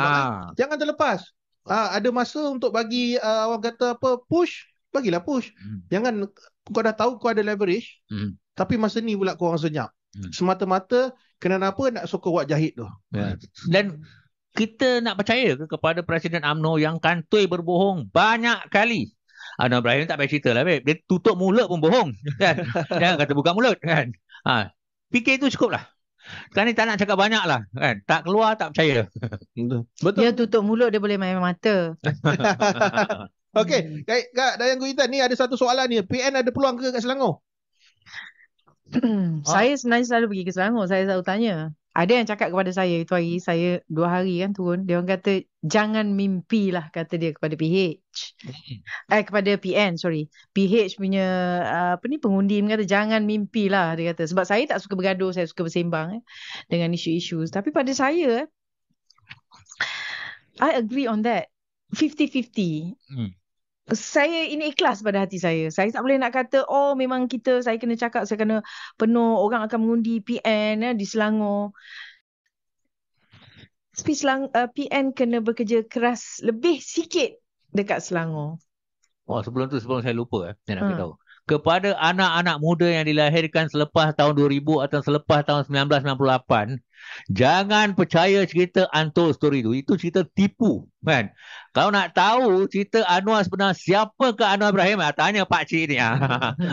Jangan terlepas. Ada masa untuk bagi orang kata apa, push, bagilah push. Jangan, kau dah tahu kau ada leverage, tapi masa ni pula kau orang senyap. Semata-mata kenapa nak sokong wak jahit tu. Dan kita nak percaya kepada Presiden UMNO yang kantoi berbohong banyak kali. Anwar Ibrahim tak payah cerita lah, babe. Dia tutup mulut pun bohong. Kan? Jangan kata buka mulut. Kan? Fikir itu cukup lah. Sekarang ni tak nak cakap banyak lah. Kan? Tak keluar, tak percaya. Betul. Dia tutup mulut, dia boleh main mata. Okey, Kak Dayang Guitan ni ada satu soalan ni. PN ada peluang ke kat Selangor? Saya sebenarnya selalu pergi ke Selangor. Saya selalu tanya. Ada yang cakap kepada saya itu hari, saya 2 hari kan turun, dia orang kata jangan mimpi lah, kata dia kepada PH. Kepada PN, PH punya pengundi kata jangan mimpi lah, dia kata. Sebab saya tak suka bergaduh, saya suka bersembang dengan isu-isu. Tapi pada saya, I agree on that. 50-50. Saya ini ikhlas pada hati saya. Saya tak boleh nak kata, memang saya kena cakap, saya kena penuh orang akan mengundi PN di Selangor. Tapi PN kena bekerja keras lebih sikit dekat Selangor. Sebelum saya lupa, saya nak beritahu. Kepada anak-anak muda yang dilahirkan selepas tahun 2000 atau selepas tahun 1998, jangan percaya cerita untold story tu. Itu cerita tipu, kan? Kalau nak tahu cerita Anwar sebenar, siapakah Anwar Ibrahim? Tanya Pak Cik ni.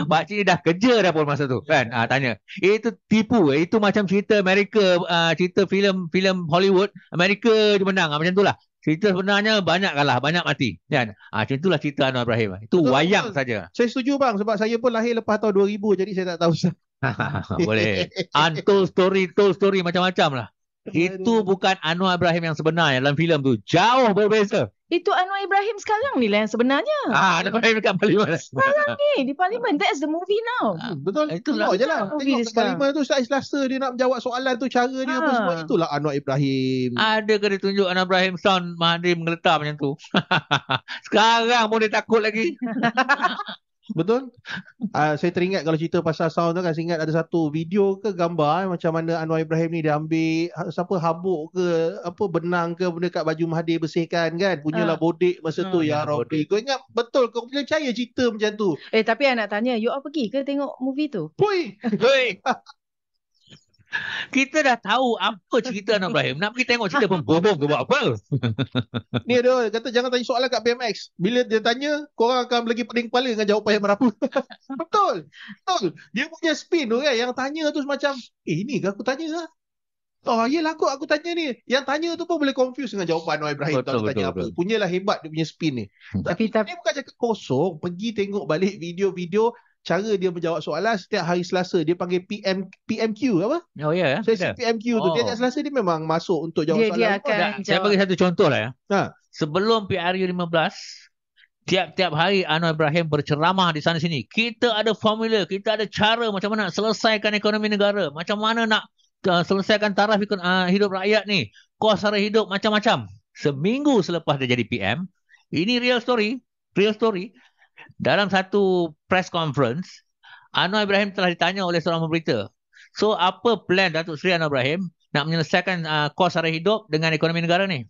Pak Cik ni dah kerja dah pun masa tu, kan? Tanya. Itu tipu. Itu macam cerita Amerika, cerita filem Hollywood, Amerika je menang. Macam itulah. Cerita sebenarnya banyak kalah, banyak mati, kan? Macam itulah cerita Anwar Ibrahim. Itu betul, wayang saja. Saya setuju bang, sebab saya pun lahir lepas tahun 2000, jadi saya tak tahu. Boleh. Untold story, told story macam-macam lah. Itu bukan Anwar Ibrahim yang sebenarnya dalam filem tu. Jauh berbeza. Itu Anwar Ibrahim sekarang ni lah yang sebenarnya. Anwar Ibrahim dekat Parlimen. Sekarang ni di Parlimen. That's the movie now. Betul. Itulah. Tengok je lah. Movie Tengok dia kat Parlimen tu setiap Selasa dia nak menjawab soalan tu, cara dia apa semua. Itulah Anwar Ibrahim. Ada ke dia tunjuk Anwar Ibrahim sound Mahathir menggeletar macam tu? Sekarang pun dia takut lagi. Betul. Saya teringat kalau cerita pasal sound tu kan, saya ingat ada satu video ke gambar macam mana Anwar Ibrahim ni dia ambil habuk ke apa benang ke benda kat baju Mahathir bersihkan kan. Punyalah bodek masa tu ya Rabbi. Kau ingat betul, kau boleh percaya cerita macam tu. Tapi I nak tanya, you all pergi ke tengok movie tu? Pui. Kita dah tahu apa cerita Anwar Ibrahim. Nak pergi tengok cerita pembobong ke buat apa? Ni dia kata jangan tanya soalan kat BMX. Bila dia tanya, korang akan lagi pening kepala dengan jawapan yang merapu. Betul. Dia punya spin tu kan, yang tanya tu semacam, ni ke aku tanya lah. Oh, yelah aku tanya ni. Yang tanya tu pun boleh confuse dengan jawapan Anwar Ibrahim. Betul. Punyalah hebat dia punya spin ni. Tapi dia bukan cakap kosong. Pergi tengok balik video-video cara dia menjawab soalan setiap hari Selasa. Dia panggil PMQ apa? Oh ya. Sesi PMQ tu. Tiap Selasa dia memang masuk untuk jawab soalan. Dia akan saya bagi satu contoh lah ya. Sebelum PRU 15, tiap-tiap hari Anwar Ibrahim berceramah di sana sini. Kita ada formula, kita ada cara macam mana nak selesaikan ekonomi negara, macam mana nak selesaikan taraf hidup rakyat ni, kos sara hidup macam-macam. Seminggu selepas dia jadi PM, ini real story. Dalam satu press conference, Anwar Ibrahim telah ditanya oleh seorang pemberita. So, apa plan Datuk Seri Anwar Ibrahim nak menyelesaikan kos sara hidup dengan ekonomi negara ni?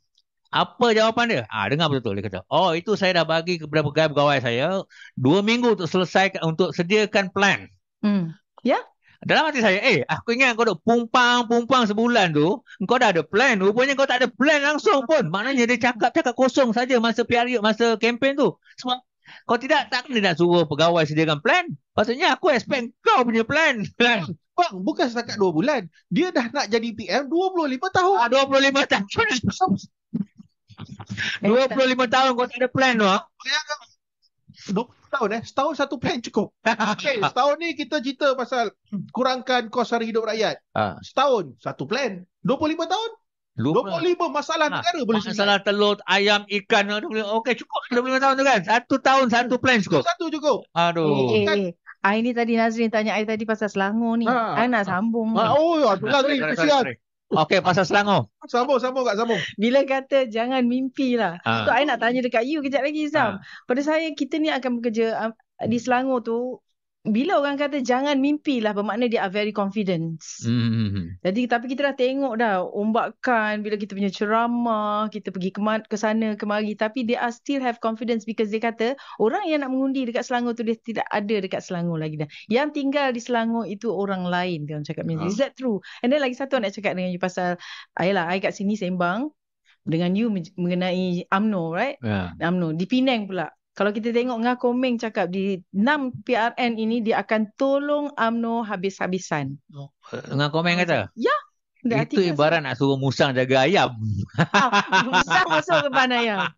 Apa jawapan dia? Dengar betul. Dia kata, itu saya dah bagi kepada pegawai saya 2 minggu untuk selesaikan, untuk sediakan plan. Ya? Dalam hati saya, aku ingat kau duk pumpang sebulan tu, kau dah ada plan. Rupanya kau tak ada plan langsung pun. Maknanya dia cakap kosong saja masa PRU, masa kempen tu. Sebab kau tak kena nak suruh pegawai sediakan plan. Patutnya aku expect kau punya plan. Bang, bukan setakat 2 bulan. Dia dah nak jadi PM 25 tahun. 25 tahun. 25 tahun kau tak ada plan tu. 20 tahun setahun satu plan cukup. Okay, setahun ni kita cerita pasal kurangkan kos sara hidup rakyat. Setahun satu plan. 25 tahun 25 masalah negara boleh selesai. Masalah telur, ayam, ikan. Okey, cukup 25 tahun tu kan. 1 tahun satu plan cukup. Satu cukup. Aduh. I ni tadi Nazrin tanya I tadi pasal Selangor ni. I nak sambung. Itulah Nazrin. Kesian. Okey, pasal Selangor. Sambung. Bila kata jangan mimpi lah. So, I nak tanya dekat you kejap lagi, Sam. Pada saya, kita ni akan bekerja di Selangor tu. Bila orang kata jangan mimpi lah, bermakna dia are very confident. Jadi, tapi kita dah tengok dah ombakan bila kita punya ceramah, kita pergi ke sana kemari, tapi they are still have confidence because dia kata orang yang nak mengundi dekat Selangor tu dia tidak ada dekat Selangor lagi dah. Yang tinggal di Selangor itu orang lain, dia orang cakap macam is that true? And then lagi satu nak cakap dengan you pasal I kat sini sembang dengan you mengenai UMNO, right? UMNO di Penang pula. Kalau kita tengok Ngah Komeng cakap di 6 PRN ini dia akan tolong UMNO habis-habisan. Ngah Komeng kata? Ya. Itu ibarat nak suruh musang jaga ayam. Musang masuk ke pan ayam.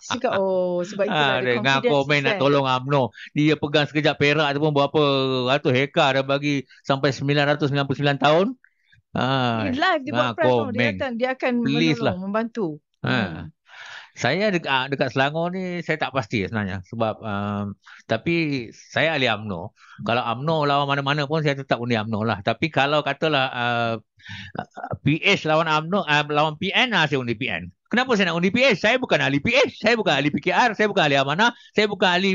Cakap, sebab itu ada confidence. Ngah Komeng nak tolong UMNO. Dia pegang sekejap perak ataupun berapa ratus hektar dah bagi sampai 999 tahun. Live dia buat press. Dia akan menolong, membantu. Saya dekat Selangor ni saya tak pasti sebenarnya sebab tapi saya ahli UMNO. Kalau UMNO lawan mana-mana pun saya tetap undi UMNO lah. Tapi kalau katalah PH lawan UMNO lawan PN saya undi PN. Kenapa saya nak undi PH? Saya bukan ahli PH, saya bukan ahli PKR, saya bukan ahli amanah, saya bukan ahli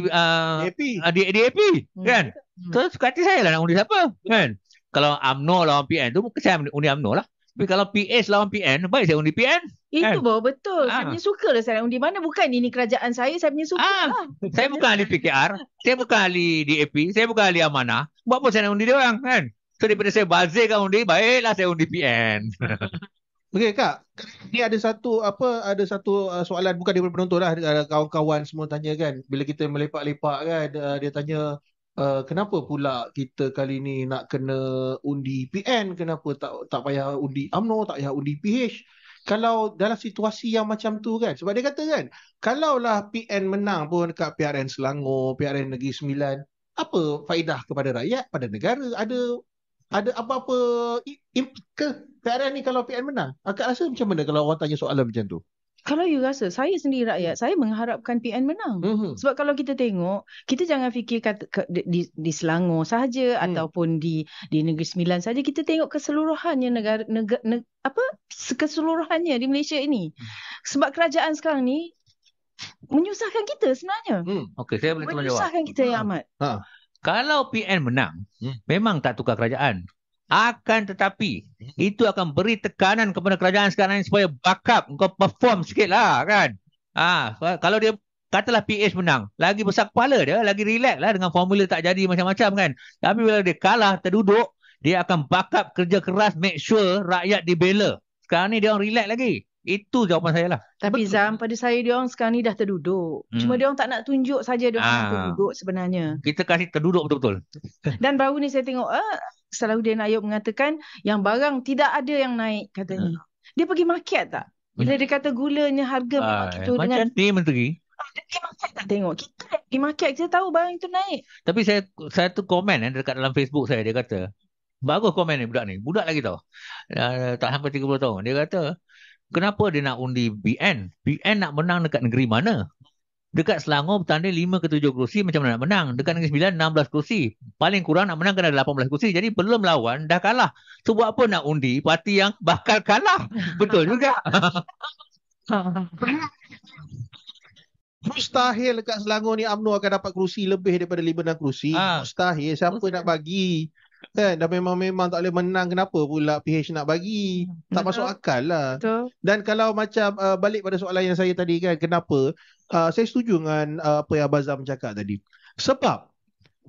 DAP kan. Terus hati saya lah nak undi siapa kan. Kalau UMNO lawan PN tu mungkin saya undi UMNO lah. Tapi kalau PH lawan PN, baik saya undi PN. Itu baru betul. Saya punya suka lah saya undi. Mana bukan ini kerajaan saya punya suka lah. Saya bukan ahli PKR, saya bukan ahli DAP, saya bukan ahli amanah. Buat apa saya nak undi dia orang kan? So daripada saya bazirkan undi, baiklah saya undi PN. Okey Kak, ni ada satu soalan bukan daripada penonton lah, ada kawan-kawan semua tanya kan. Bila kita melepak-lepak kan, dia tanya kenapa pula kita kali ni nak kena undi PN, kenapa tak payah undi UMNO, tak payah undi PH. Kalau dalam situasi yang macam tu kan, sebab dia kata kan, kalaulah PN menang pun dekat PRN Selangor, PRN Negeri Sembilan, apa faedah kepada rakyat, pada negara? Ada apa-apa ke PRN ni kalau PN menang? Akak rasa macam mana kalau orang tanya soalan macam tu? Kalau you rasa, saya sendiri rakyat, saya mengharapkan PN menang. Sebab kalau kita tengok, kita jangan fikir di Selangor sahaja ataupun di Negeri Sembilan sahaja. Kita tengok keseluruhannya keseluruhannya di Malaysia ini. Sebab kerajaan sekarang ni menyusahkan kita sebenarnya. Okey, saya boleh tolong jawab. Menyusahkan kita yang amat. Kalau PN menang, memang tak tukar kerajaan. Akan tetapi, itu akan beri tekanan kepada kerajaan sekarang ini supaya backup, kau perform sikit lah kan. Kalau dia katalah PH menang, lagi besar kepala dia, lagi relax lah dengan formula tak jadi macam-macam kan. Tapi bila dia kalah, terduduk, dia akan backup kerja keras, make sure rakyat dibela. Sekarang ni dia orang relax lagi. Itu jawapan saya lah. Tapi Zam, pada saya dia orang sekarang ni dah terduduk. Cuma dia orang tak nak tunjuk saja dia orang terduduk sebenarnya. Kita kasih terduduk betul-betul. Dan baru ni saya tengok Salahuddin Ayub mengatakan yang barang tidak ada yang naik katanya. Dia pergi market tak? Bila dia kata gulanya harga begitu macam dengan ni menteri. dia pergi market tak tengok? Kita pergi market kita tahu barang itu naik. Tapi saya tu komen dekat dalam Facebook saya, dia kata bagus komen ni budak ni. Budak lagi tau. Tak sampai 30 tahun. Dia kata kenapa dia nak undi BN? BN nak menang dekat negeri mana? Dekat Selangor bertanding 5 ke 7 kerusi, macam mana nak menang? Dekat Negeri Sembilan 16 kerusi. Paling kurang nak menang kena 18 kerusi. Jadi belum lawan, dah kalah. So buat apa nak undi parti yang bakal kalah? Betul juga. Mustahil dekat Selangor ni UMNO akan dapat kerusi lebih daripada 5-6 kerusi. Mustahil. Siapa nak bagi? Kan dah memang tak boleh menang, kenapa pula PH nak bagi? Tak masuk akal lah. Betul. Dan kalau macam balik pada soalan yang saya tadi kan, kenapa saya setuju dengan apa yang Abang Zam cakap tadi. Sebab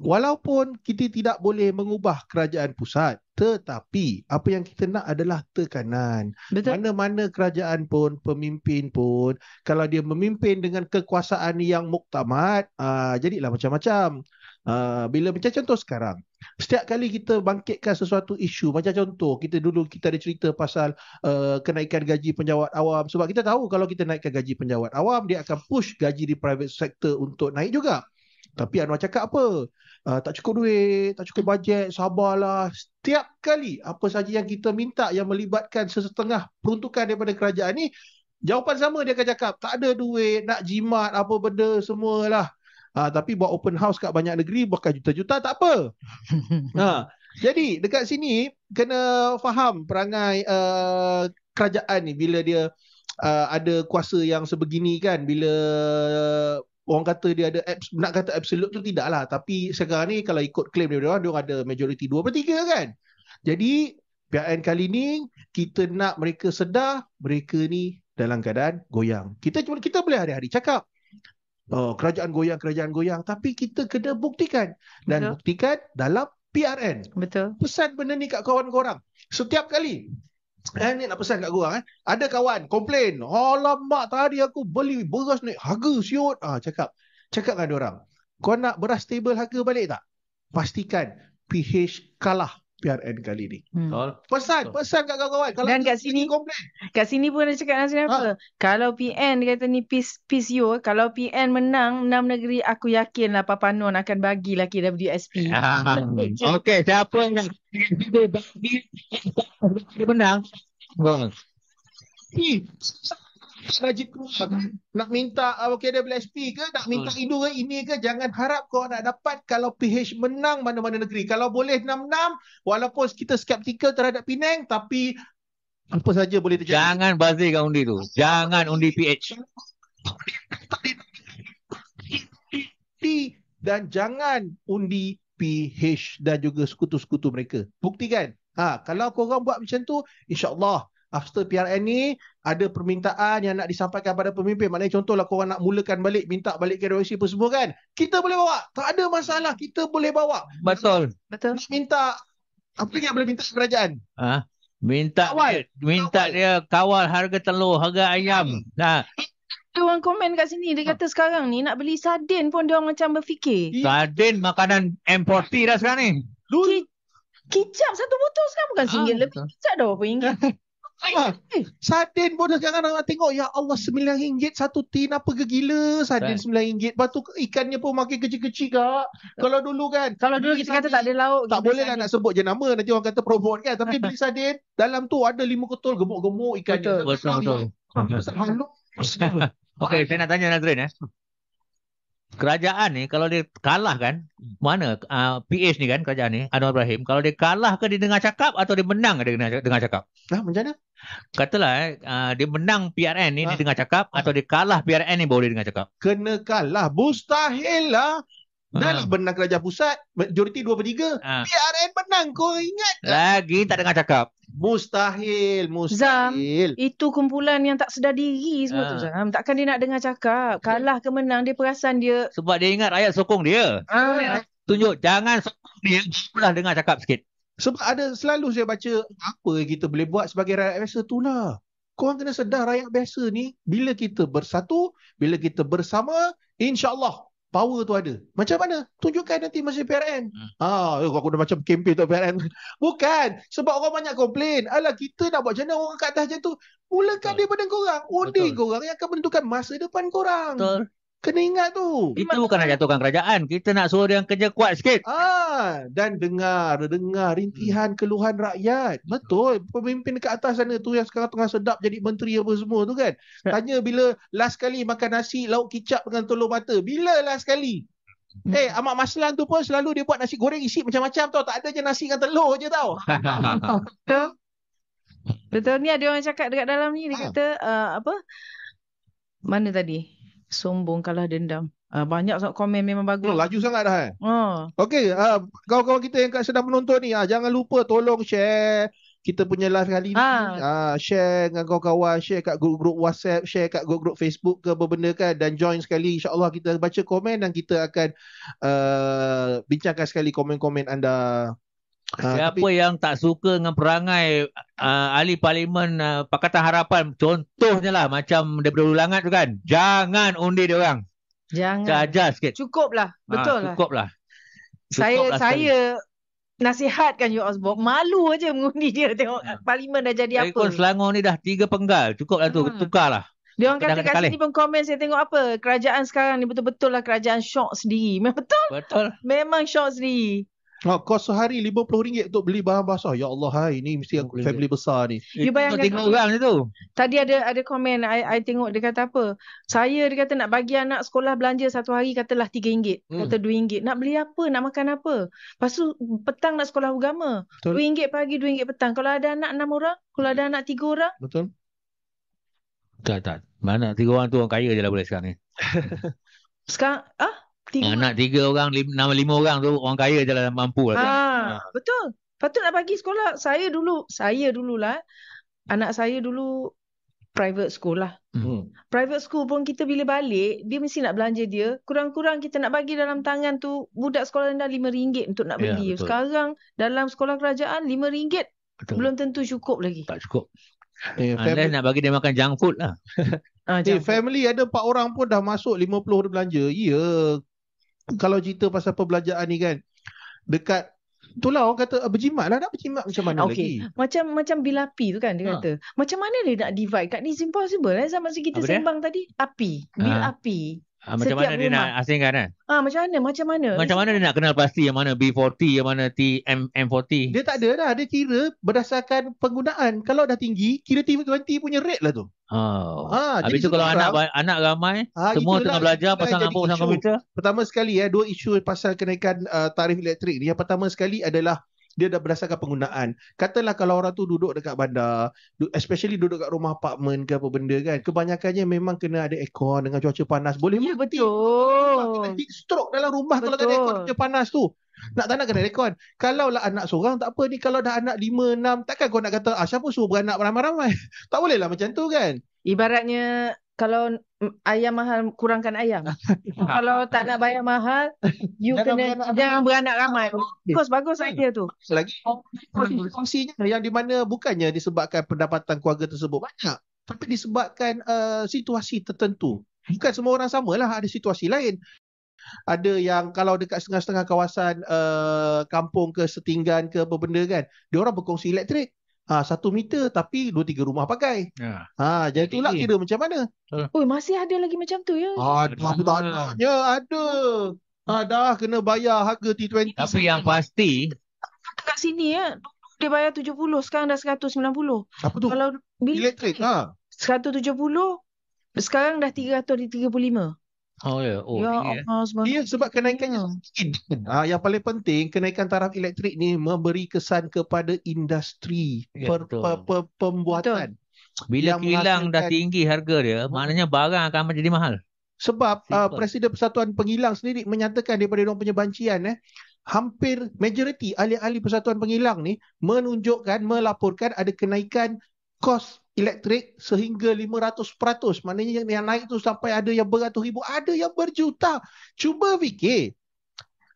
walaupun kita tidak boleh mengubah kerajaan pusat, tetapi apa yang kita nak adalah tekanan. Betul. Mana-mana kerajaan pun, pemimpin pun, kalau dia memimpin dengan kekuasaan yang muktamad, jadilah macam-macam. Bila macam contoh sekarang, setiap kali kita bangkitkan sesuatu isu, macam contoh kita ada cerita pasal kenaikan gaji penjawat awam. Sebab kita tahu kalau kita naikkan gaji penjawat awam, dia akan push gaji di private sector untuk naik juga. Tapi Anwar cakap apa? Tak cukup duit, tak cukup bajet, sabarlah. Setiap kali apa saja yang kita minta yang melibatkan sesetengah peruntukan daripada kerajaan ni, jawapan sama dia akan cakap, tak ada duit, nak jimat apa benda semualah. Tapi buat open house kat banyak negeri bukan juta-juta tak apa. Jadi dekat sini kena faham perangai kerajaan ni bila dia ada kuasa yang sebegini kan. Bila orang kata dia ada nak kata absolute tu tidaklah, tapi sekarang ni kalau ikut claim dia orang ada majority 2/3 kan. Jadi PRN kali ni kita nak mereka sedar mereka ni dalam keadaan goyang. Kita boleh hari-hari cakap kerajaan goyang, tapi kita kena buktikan dan buktikan dalam PRN. Betul. Pesan benda ni kat kawan korang. Setiap kali ni nak pesan kat korang ada kawan komplain, alamak tadi aku beli beras naik harga siut. Cakap dengan diorang, kau nak beras stable harga balik tak? Pastikan PH kalah PRN kali ni. Pesan kat kawan-kawan. Kalau dan kat sini pun ada cakap dengan apa? Kalau PN dia kata ni peace you, kalau PN menang 6 negeri, aku yakinlah Papa Non akan bagi laki WSP. Okey, siapa yang bagi dia menang? Rajin nak minta KWSP ke, nak minta ini ke, jangan harap kau nak dapat kalau PH menang mana-mana negeri. Kalau boleh 6-6, walaupun kita skeptikal terhadap Penang, tapi apa saja boleh terjadi. Jangan bazirkan undi tu. Jangan undi PH. Dan jangan undi PH dan juga sekutu-sekutu mereka. Buktikan. Kalau korang buat macam tu, insya-Allah after PRN ni ada permintaan yang nak disampaikan pada pemimpin. Maknanya contohlah korang nak mulakan balik, minta balik KWSP apa semua kan, kita boleh bawa, tak ada masalah, kita boleh bawa. Betul. Nak minta apa yang boleh minta kerajaan? Minta dia kawal harga telur, harga ayam. Ada orang komen kat sini, dia kata sekarang ni nak beli sardin pun dia orang macam berfikir. Sardin makanan importi dah sekarang ni. Kicap satu botol sekarang bukan RM1 lebih. Kicap dah berapa ringgit? Sardin pun sekarang orang tengok, ya Allah, RM9 satu tin, apa gegila sardin RM9. Lepas tu ikannya pun makin kecil-kecil kak. Kalau dulu kan, Kalau dulu kita kata tak ada lauk, tak kita boleh lah sardin. nak sebut je nama, nanti orang kata promote kan. Tapi beli sardin, dalam tu ada 5 ketul gemuk-gemuk ikannya. Betul. Okey, saya nak tanya Nazrin. Kerajaan ni kalau dia kalah kan, mana PH ni kan, kerajaan ni Anwar Ibrahim, kalau dia kalah ke dia dengar cakap atau dia menang ke dia dengar cakap? Macam mana? Katalah dia menang PRN ni dia dengar cakap, atau dia kalah PRN ni baru dia dengar cakap. Kena kalah, mustahil lah. Dah lah menang kerajaan pusat, majoriti 2/3. PRN menang, kau ingat tak? Lagi tak dengar cakap. Mustahil. Zam, itu kumpulan yang tak sedar diri semua tu Zam. Takkan dia nak dengar cakap. Kalah ke menang, dia perasan dia. Sebab dia ingat rakyat sokong dia. Tunjuk, jangan sokong dia, lah dengar cakap sikit. Sebab selalu saya baca, apa yang kita boleh buat sebagai rakyat biasa tu lah. Korang kena sedar, rakyat biasa ni, bila kita bersatu, bila kita bersama, insya-Allah power tu ada. Macam mana? Tunjukkan nanti masa PRN. Aku dah macam kempen untuk PRN. Bukan. Sebab orang banyak komplain. Alah, kita nak buat macam mana orang kat atas macam tu. Mulakan daripada korang. Undi korang yang akan menentukan masa depan korang. Betul. Kena ingat tu. Kita bukan nak jatuhkan kerajaan. Kita nak suruh dia kerja kuat sikit. Dan dengar rintihan keluhan rakyat. Betul. Pemimpin dekat atas sana tu yang sekarang tengah sedap jadi menteri apa semua tu kan. Tanya bila last kali makan nasi lauk kicap dengan telur mata. Bila last kali? Ahmad Maslan tu pun selalu dia buat nasi goreng isi macam-macam tau. Tak ada je nasi dengan telur je tau. Betul. Ni ada orang cakap dekat dalam ni. Dia kata apa? Mana tadi? Sombong kalah dendam. Banyak sangat komen memang bagus. Laju sangat dah. Okey, kawan-kawan kita yang sedang menonton ni, jangan lupa tolong share kita punya live kali ni. Share dengan kawan-kawan, share kat grup-grup WhatsApp, share kat grup-grup Facebook ke apa benda kan, dan join sekali. InsyaAllah kita baca komen dan kita akan bincangkan sekali komen-komen anda. Siapa yang tak suka dengan perangai ahli parlimen Pakatan Harapan, contohnya lah macam daripada Ulangat tu kan, jangan undi dia orang. Jangan. Ajar sikit. Cukup lah. Betul lah. Cukup lah. Saya nasihatkan you Osborn. Malu aja mengundi dia. Tengok parlimen dah jadi apa. Selangor ni dah 3 penggal. Cukup lah tu. Tukar lah. Dia orang kata kat sini pun komen, saya tengok apa. Kerajaan sekarang ni betul-betul lah kerajaan syok sendiri. Memang betul. Betul. Memang syok sendiri. Kos sehari RM50 untuk beli bahan basah. Ya Allah, ini mesti aku family besar ni. You bayangkan tengok orang je tu. Tadi ada komen, I tengok dia kata apa. Dia kata nak bagi anak sekolah belanja satu hari katalah RM3. Kata RM2. Nak beli apa? Nak makan apa? Lepas tu petang nak sekolah agama. RM2 pagi, RM2 petang. Kalau ada anak 6 orang, kalau ada anak 3 orang. Betul. Tak. Mana 3 orang tu orang kaya je lah boleh sekarang ni. Sekarang, 3 anak 3 orang, 5 orang tu orang kaya je lah mampu lah. Betul. Patut nak bagi sekolah. Saya dulu lah. Anak saya dulu private school lah. Private school pun kita bila balik, dia mesti nak belanja dia. Kurang-kurang kita nak bagi dalam tangan tu, budak sekolah rendah RM5 untuk nak beli. Sekarang dalam sekolah kerajaan RM5 belum tentu cukup lagi. Tak cukup. Unless nak bagi dia makan junk food lah. Family ada 4 orang pun dah masuk 50 dia belanja. Kalau cerita pasal perbelanjaan ni kan, dekat itulah orang kata berjimat lah. Nak berjimat macam mana lagi? Macam bil api tu kan dia kata. Macam mana dia nak divide? Kat ni impossible. Sama si kita sembang tadi. Bil api. Macam mana dia nak asingkan kan? Macam mana? Macam mana dia nak kenal pasti yang mana B40, yang mana M40? Dia tak ada dah. Dia kira berdasarkan penggunaan. Kalau dah tinggi, kira T20 punya rate lah tu. Habis tu kalau anak ramai, semua tengah belajar pasal komputer. Pertama sekali 2 isu pasal kenaikan tarif elektrik ni. Yang pertama sekali adalah dia dah berdasarkan penggunaan. Katalah kalau orang tu duduk dekat bandar, especially duduk kat rumah apartmen ke apa benda kan, kebanyakannya memang kena ada aircon dengan cuaca panas. Boleh mati. Betul. Heat stroke dalam rumah kalau tak ada aircon cuaca panas tu. Nak tak nak kena aircon. Kalau lah anak seorang tak apa ni. Kalau dah anak 5, 6, takkan kau nak kata siapa suruh beranak ramai-ramai. Tak boleh lah macam tu kan. Ibaratnya kalau ayam mahal, kurangkan ayam. Kalau tak nak bayar mahal, jangan beranak ramai. Bagus idea tu. Lagi kongsinya yang di mana bukannya disebabkan pendapatan keluarga tersebut banyak, tapi disebabkan situasi tertentu. Bukan semua orang samalah, ada situasi lain. Ada yang kalau dekat setengah-setengah kawasan kampung ke setinggan ke apa benda kan, dia orang berkongsi elektrik. 1 meter tapi 2-3 rumah pakai. Ya. Jadi itulah kira macam mana? Oh, masih ada lagi macam tu ya? Apa tanya? Ada. Dah kena bayar harga T20. Tapi yang pasti Kat sini ya, dia bayar 70, sekarang dah 190. Apa tu? Kalau bil Elektrik. 170, sekarang dah 335. Oh ya, Ya Allah, Dia sebab kenaikannya sedikit. Yang paling penting, kenaikan taraf elektrik ni memberi kesan kepada industri Ya, betul. pembuatan. bila yang kilang dah menghasilkan- tinggi harga dia, maknanya barang akan menjadi mahal. Sebab Simple. Presiden Persatuan Pengilang sendiri menyatakan daripada diorang punya bancian hampir majoriti ahli-ahli Persatuan Pengilang ni melaporkan ada kenaikan kos elektrik sehingga 500%. Maknanya yang naik tu sampai ada yang beratus ribu, ada yang berjuta. Cuba fikir,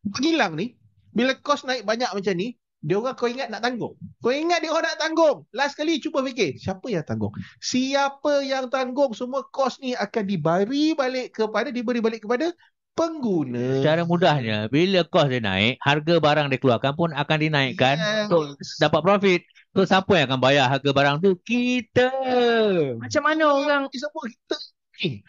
Pengilang ni bila kos naik banyak macam ni, diorang kau ingat nak tanggung. Kau ingat diorang nak tanggung. Last kali cuba fikir, siapa yang tanggung? Siapa yang tanggung? Semua kos ni akan diberi balik kepada pengguna. Secara mudahnya, bila kos dia naik, harga barang dia keluarkan pun akan dinaikkan untuk dapat profit. So, siapa yang akan bayar harga barang tu? Kita. Macam mana orang Semua kita.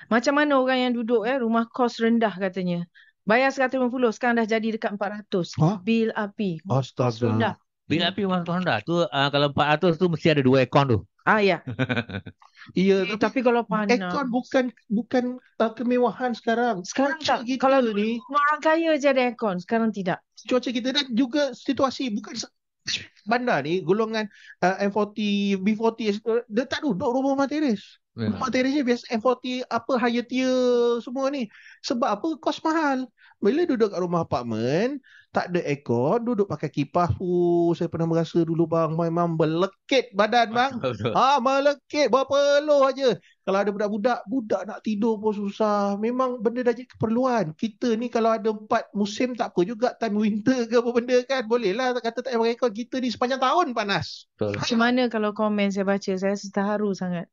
Macam mana orang yang duduk rumah kos rendah katanya. Bayar 150, sekarang dah jadi dekat 400. Bil api. Astaga. Rendah. Bila api masuk rendah tu, kalau 400 tu mesti ada 2 aircon tu. Ya. Ya, Tapi kalau panas. aircon bukan kemewahan sekarang. Sekarang Cuaca tak. kita Kalau ni, rumah orang kaya je ada aircon. Sekarang tidak. cuaca kita dan juga situasi bukan bandar ni golongan M40, B40 dia tak duduk rumah teres. Rumah teresnya biasa M40 higher tier semua ni. Sebab apa? Kos mahal. Bila duduk kat rumah apartmen, tak ada aircon, duduk pakai kipas. Saya pernah merasa dulu bang, memang melekit badan bang. Melekit, berpeluh aja. Kalau ada budak nak tidur pun susah. Memang benda dah jadi keperluan. Kita ni kalau ada 4 musim tak apa juga. Time winter ke apa benda kan. Boleh lah kata tak payah pakai aircon. Kita ni sepanjang tahun panas. Macam mana kalau komen saya baca, saya terharu sangat.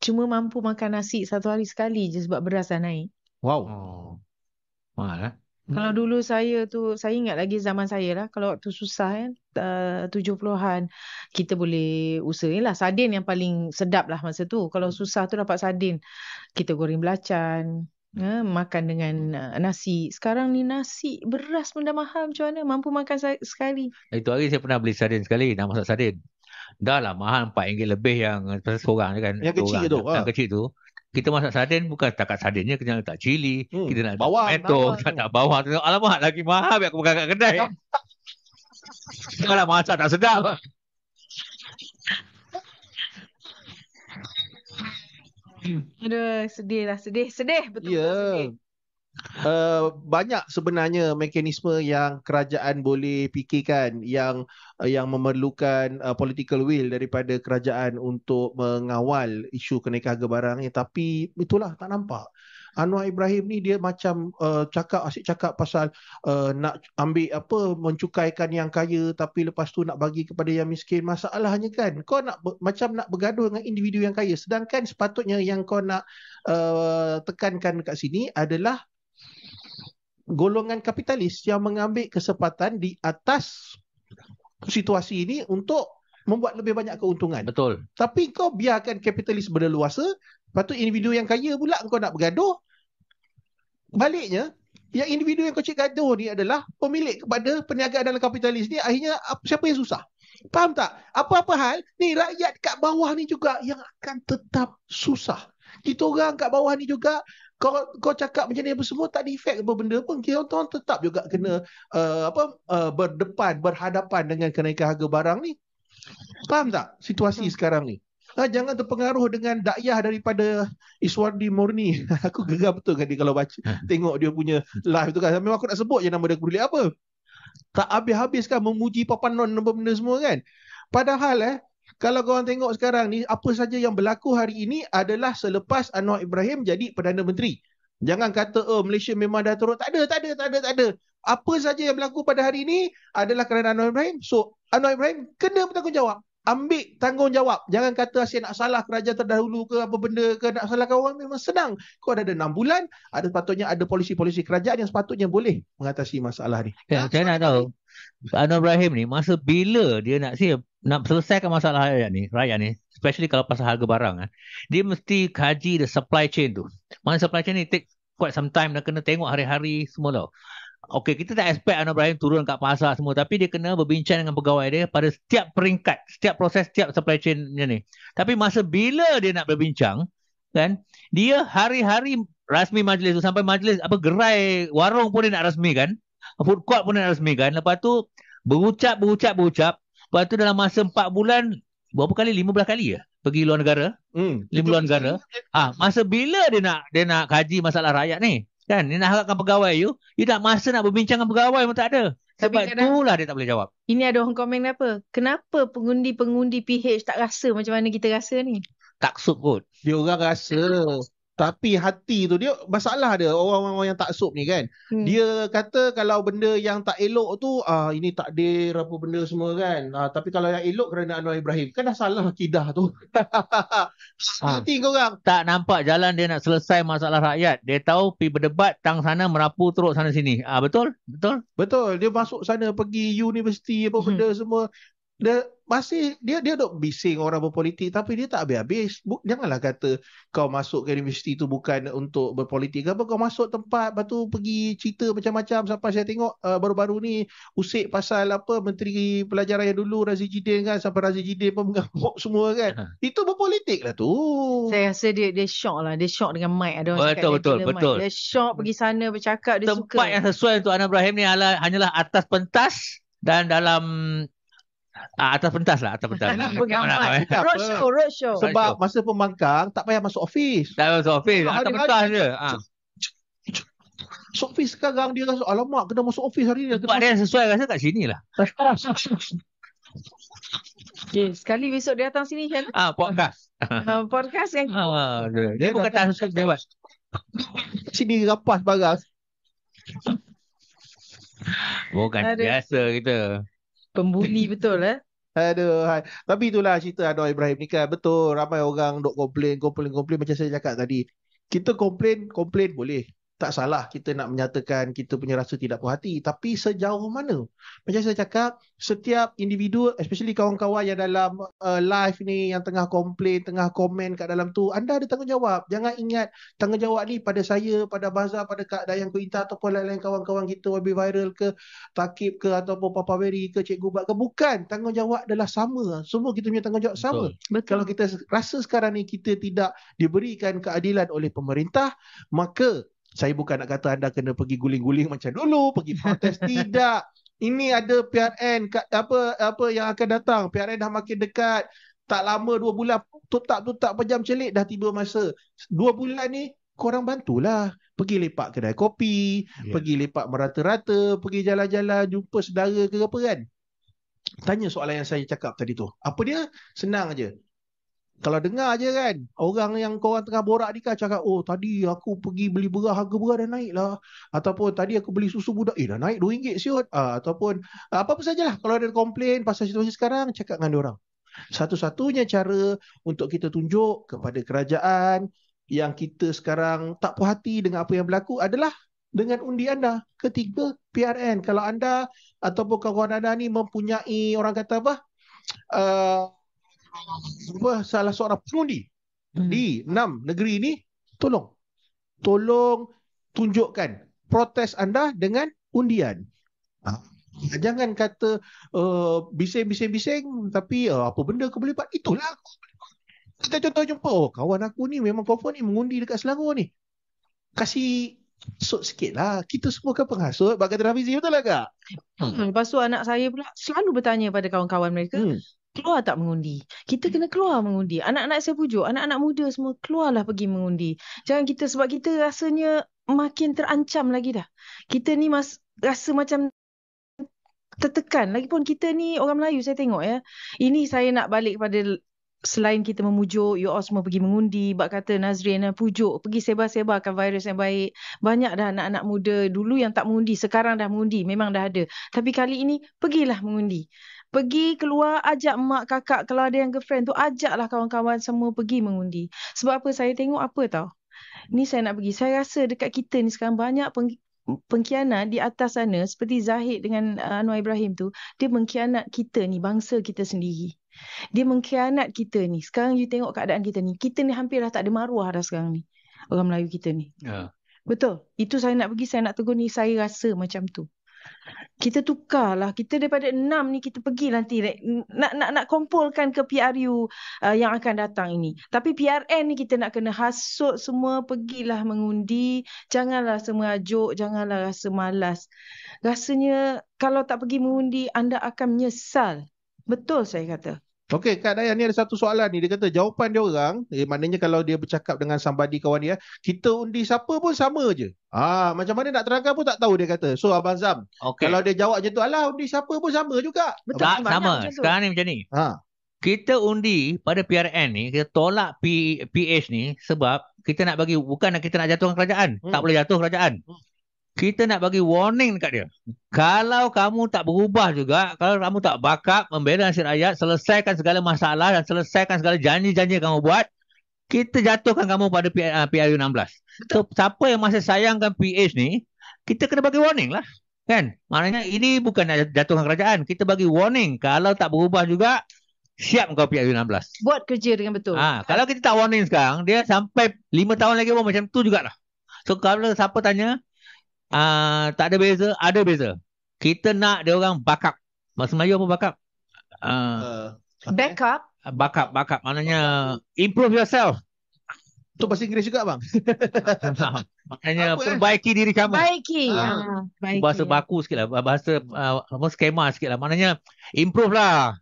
Cuma mampu makan nasi 1 hari sekali je sebab beras dah naik. Wow. Mahal Kalau dulu saya ingat lagi zaman saya lah, kalau waktu susah 70-an, kita boleh usahalah sardin yang paling sedap lah masa tu. Kalau susah tu dapat sardin, kita goreng belacan, makan dengan nasi. Sekarang ni nasi, beras pun dah mahal, macam mana mampu makan sekali. Itu hari saya pernah beli sardin sekali, nak masak sardin. Dah lah mahal RM4 lebih yang seorang kan. Yang kecil tu. Yang kecil tu. Kita masak sardin bukan setakat sardinnya, kita nak letak cili, kita nak letak bawang, tomato, kita nak bawang. Alamak, lagi mahal biar aku makan kat kedai. Kalau masak tak sedap. Aduh, sedih lah. Sedih. Betul. Ya. Banyak sebenarnya mekanisme yang kerajaan boleh fikirkan yang memerlukan political will daripada kerajaan untuk mengawal isu kenaikan harga barang ni, tapi itulah tak nampak. Anwar Ibrahim ni dia macam asyik cakap pasal nak ambil mencukaikan yang kaya tapi lepas tu nak bagi kepada yang miskin. Masalahnya kan kau macam nak bergaduh dengan individu yang kaya, sedangkan sepatutnya yang kau nak tekankan kat sini adalah golongan kapitalis yang mengambil kesempatan di atas situasi ini untuk membuat lebih banyak keuntungan. Betul. Tapi kau biarkan kapitalis berleluasa, lepas tu individu yang kaya pula kau nak bergaduh. Baliknya, yang individu yang kau cik gaduh ni adalah pemilik kepada perniagaan dalam kapitalis ni, akhirnya siapa yang susah? Faham tak? Apa-apa hal, ni rakyat kat bawah ni juga yang akan tetap susah. Kita orang kat bawah ni juga, kau cakap macam ni apa semua tak ada efek apa benda pun, kita orang tetap juga kena berhadapan dengan kenaikan harga barang ni. Faham tak situasi sekarang ni? Jangan terpengaruh dengan dakyah daripada Iswardi Murni. Aku geram betul kan dia kalau baca tengok dia punya live tu kan. Memang aku nak sebut je nama dia, aku boleh apa. Tak habis-habis kan memuji papanon apa benda semua kan. Padahal kalau korang tengok sekarang ni, apa saja yang berlaku hari ini adalah selepas Anwar Ibrahim jadi Perdana Menteri. Jangan kata Malaysia memang dah turun. Tak ada. Apa saja yang berlaku pada hari ini adalah kerana Anwar Ibrahim. So Anwar Ibrahim kena bertanggungjawab. Ambil tanggungjawab. Jangan kata asyik nak salah kerajaan terdahulu ke apa benda ke, nak salahkan orang. Memang senang. Kau ada 6 bulan, sepatutnya ada polisi-polisi kerajaan yang sepatutnya boleh mengatasi masalah ni. Saya nak tahu Anwar Ibrahim ni masa bila dia nak nak selesaikan masalah rakyat ni, especially kalau pasal harga barang, dia mesti kaji the supply chain tu. Mana supply chain ni take quite some time, dah kena tengok hari-hari semua tau. Okey, kita tak expect Anwar Ibrahim turun kat pasar semua, tapi dia kena berbincang dengan pegawai dia pada setiap peringkat, setiap proses, setiap supply chain ni. Tapi masa bila dia nak berbincang, kan, dia hari-hari rasmi majlis tu, sampai majlis gerai warung pun dia nak rasmikan, food court pun dia nak rasmikan. Lepas tu berucap. Lepas tu dalam masa 4 bulan, berapa kali? 15 kali pergi luar negara. 5 luar negara. Masa bila dia nak kaji masalah rakyat ni? Kan, dia nak harapkan pegawai dia nak masa nak berbincang dengan pegawai pun tak ada. Sebab itulah dia tak boleh jawab. Ini ada orang komen apa? Kenapa pengundi-pengundi PH tak rasa macam mana kita rasa ni? Taksub kot. Dia orang rasa. Tapi hati tu dia masalah dia, orang-orang yang taksub ni kan. Dia kata kalau benda yang tak elok tu ini takdir apa benda semua kan. Tapi kalau yang elok kerana Anwar Ibrahim, kan dah salah akidah tu. Hati korang. Tak nampak jalan dia nak selesai masalah rakyat. Dia tahu pergi berdebat tang sana merapu teruk sana sini. Betul? Betul. Dia masuk sana pergi universiti apa benda semua. Dia duk bising orang berpolitik, tapi dia tak habis-habis. Janganlah kata kau masuk ke universiti tu bukan untuk berpolitik. Apa kau masuk tempat, lepas tu pergi cerita macam-macam. Sampai saya tengok baru-baru ni usik pasal Menteri Pelajaran yang dulu Razi Jidin kan, sampai Razi Jidin pun mengamuk semua kan. Itu berpolitik lah tu. Saya rasa dia shock lah. Dia shock dengan mic. Ada orang Betul. Dia shock pergi sana bercakap. Dia tempat suka. Tempat yang sesuai untuk Anwar Ibrahim ni hanyalah atas pentas dan dalam atas pentas. Roadshow. Sebab masa pembangkang tak payah masuk office. Tak payah masuk office. Atas pentas je. Masuk office sekarang dia rasa alamak kena masuk office hari ni. Tempat dia sesuai rasa kat sini lah. Okay, sekali besok dia datang sini kan? Podcast. Podcast kan? Dia bukan tak sesuai debat. Sini rapas barang. Bukan biasa kita. Pembuli betul Aduh, tapi itulah cerita Anwar Ibrahim ni kan. Betul, ramai orang duk komplain macam saya cakap tadi. Kita komplain boleh. Tak salah kita nak menyatakan kita punya rasa tidak puas hati, tapi sejauh mana? Macam saya cakap, setiap individu, especially kawan-kawan yang dalam live ni yang tengah komplain, tengah komen kat dalam tu, anda ada tanggungjawab. Jangan ingat tanggungjawab ni pada saya, pada Bazar, pada Kak Dayang Kuinta ataupun lain-lain kawan-kawan kita YB Viral ke, Takib ke ataupun Papa Berry ke, Cikgu Bat ke. Bukan, tanggungjawab adalah sama. Semua kita punya tanggungjawab sama. Betul. Kalau kita rasa sekarang ni kita tidak diberikan keadilan oleh pemerintah, maka saya bukan nak kata anda kena pergi guling-guling macam dulu, pergi protes. Tidak. Ini ada PRN apa yang akan datang. PRN dah makin dekat. Tak lama 2 bulan tutak pejam celik dah tiba masa. 2 bulan ni korang bantulah. Pergi lepak kedai kopi, pergi lepak merata-rata, pergi jalan-jalan jumpa saudara ke apa kan. Tanya soalan yang saya cakap tadi tu. Apa dia? Senang aja. Kalau dengar je kan, orang yang korang tengah borak ni kan cakap, oh tadi aku pergi beli beras, harga beras dah naik lah. Ataupun tadi aku beli susu budak, dah naik RM2 siut. Ataupun apa-apa sajalah. Kalau ada komplain pasal situasi sekarang, cakap dengan diorang. Satu-satunya cara untuk kita tunjuk kepada kerajaan yang kita sekarang tak puas hati dengan apa yang berlaku adalah dengan undi anda ketika PRN. Kalau anda ataupun kawan anda ni mempunyai, orang kata apa, salah seorang pengundi di 6 negeri ni, tolong tunjukkan protes anda dengan undian. Jangan kata bising tapi apa benda aku boleh buat. Itulah kita contoh jumpa, kawan aku ni memang confirm ni mengundi dekat Selangor ni, kasih hasut sikit lah. Kita semua kan penghasut. Bak kata Rafizi, betul lah kak? Lepas tu anak saya pula selalu bertanya pada kawan-kawan mereka, keluar tak mengundi? Kita kena keluar mengundi. Anak-anak saya pujuk, anak-anak muda semua keluarlah pergi mengundi. Jangan kita, sebab kita rasanya makin terancam lagi dah. Kita ni rasa macam tertekan. Lagipun kita ni orang Melayu, saya tengok ya. Ini saya nak balik kepada, selain kita memujuk, you all semua pergi mengundi, bak kata Nazrin pujuk, pergi sebar-sebarkan virus yang baik. Banyak dah anak-anak muda dulu yang tak mengundi, sekarang dah mengundi, memang dah ada. Tapi kali ini, pergilah mengundi. Pergi keluar, ajak mak, kakak, kalau ada yang girlfriend tu, ajaklah kawan-kawan semua pergi mengundi. Sebab apa? Saya tengok apa tau? Ni saya nak pergi. Saya rasa dekat kita ni sekarang banyak pengkhianat di atas sana seperti Zahid dengan Anwar Ibrahim tu, dia mengkhianat kita ni, bangsa kita sendiri. Dia mengkhianat kita ni. Sekarang you tengok keadaan kita ni. Kita ni hampir dah tak ada maruah dah sekarang ni. Orang Melayu kita ni. Betul. Itu saya nak pergi, saya nak tegur ni, saya rasa macam tu. Kita tukarlah. Kita daripada 6 ni kita pergi nanti nak kumpulkan ke PRU yang akan datang ini. Tapi PRN ni kita nak kena hasut semua, pergilah mengundi. Janganlah semerajuk, janganlah rasa malas. Rasanya kalau tak pergi mengundi, anda akan menyesal. Betul saya kata. Okey, Kak Dayan ni ada satu soalan ni. Dia kata jawapan dia orang, maknanya kalau dia bercakap dengan somebody kawan dia, kita undi siapa pun sama je. Macam mana nak terangkan pun tak tahu dia kata. So Abang Zam, kalau dia jawab macam tu, alah undi siapa pun sama juga. Betul, tak sama. Sekarang ni macam ni. Kita undi pada PRN ni, kita tolak PH ni sebab kita nak bagi, bukan kita nak jatuhkan kerajaan. Tak boleh jatuh kerajaan. Kita nak bagi warning dekat dia. Kalau kamu tak berubah juga, kalau kamu tak backup membela nasib rakyat, selesaikan segala masalah dan selesaikan segala janji-janji yang kamu buat, kita jatuhkan kamu pada PRU 16. So, siapa yang masih sayangkan PH ni, kita kena bagi warning lah. Kan? Maknanya ini bukan nak jatuhkan kerajaan. Kita bagi warning. Kalau tak berubah juga, siap kau PRU 16. Buat kerja dengan betul. Kalau kita tak warning sekarang, dia sampai 5 tahun lagi pun macam tu jugalah. So, kalau siapa tanya, tak ada beza, ada beza. Kita nak dia orang backup. Bahasa Melayu apa backup? Backup. Maknanya improve yourself. Itu bahasa Inggeris juga bang. Maknanya perbaiki diri kamu. Baiki. Bahasa baku sikit lah. Bahasa skema sikit lah. Maknanya improve lah.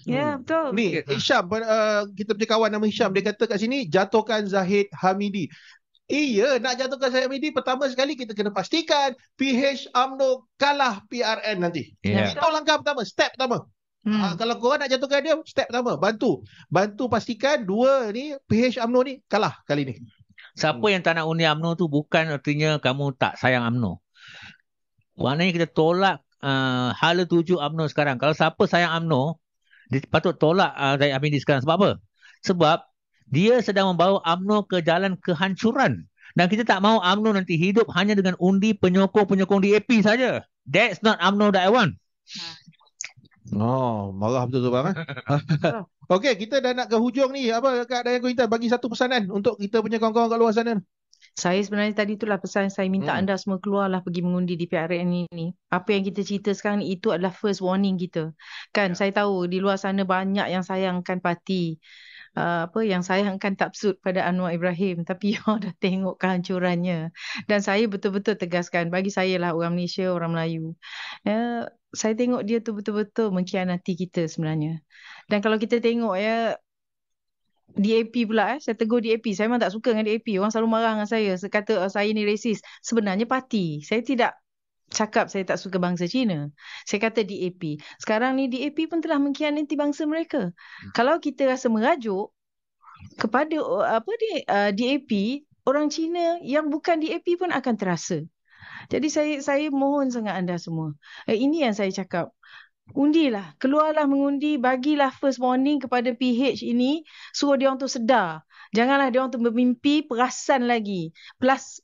Ya, betul. Ni Hisham, kita punya kawan nama Hisham, dia kata kat sini jatuhkan Zahid Hamidi. Iya, nak jatuhkan Zahid Hamidi, pertama sekali kita kena pastikan PH UMNO kalah PRN nanti. Itu langkah pertama, step pertama. Kalau korang nak jatuhkan dia, step pertama, bantu pastikan dua ni PH UMNO ni kalah kali ni. Siapa yang tak nak undi UMNO tu bukan artinya kamu tak sayang UMNO. Maknanya kita tolak hala tuju UMNO sekarang. Kalau siapa sayang UMNO, dia patut tolak Zahid Hamidi sekarang. Sebab apa? Sebab dia sedang membawa UMNO ke jalan kehancuran. Dan kita tak mahu UMNO nanti hidup hanya dengan undi penyokong-penyokong DAP saja. That's not UMNO that I want. Marah betul tu bang. Okey, kita dah nak ke hujung ni. Apa Kak Dayan Kointan bagi satu pesanan untuk kita punya kawan-kawan kat luar sana. Saya sebenarnya tadi itulah pesan saya minta anda semua keluarlah pergi mengundi di PRN ini. Apa yang kita cerita sekarang ni itu adalah first warning kita. Kan saya tahu di luar sana banyak yang sayangkan parti. Yang sayangkan Tapsud pada Anwar Ibrahim, tapi dah tengok kehancurannya. Dan saya betul-betul tegaskan, bagi saya lah orang Malaysia, orang Melayu, saya tengok dia tu betul-betul mengkhianati kita sebenarnya. Dan kalau kita tengok DAP pula, saya tegur DAP. Saya memang tak suka dengan DAP. Orang selalu marah dengan saya. Saya kata saya ni resis. Sebenarnya parti. Saya tidak cakap saya tak suka bangsa Cina. Saya kata DAP. Sekarang ni DAP pun telah mengkhianati bangsa mereka. Kalau kita rasa merajuk kepada DAP, orang Cina yang bukan DAP pun akan terasa. Jadi saya mohon sangat anda semua. Ini yang saya cakap. Undilah, keluarlah mengundi, bagilah first warning kepada PH ini, suruh dia orang tu sedar. Janganlah dia orang tu bermimpi perasan lagi.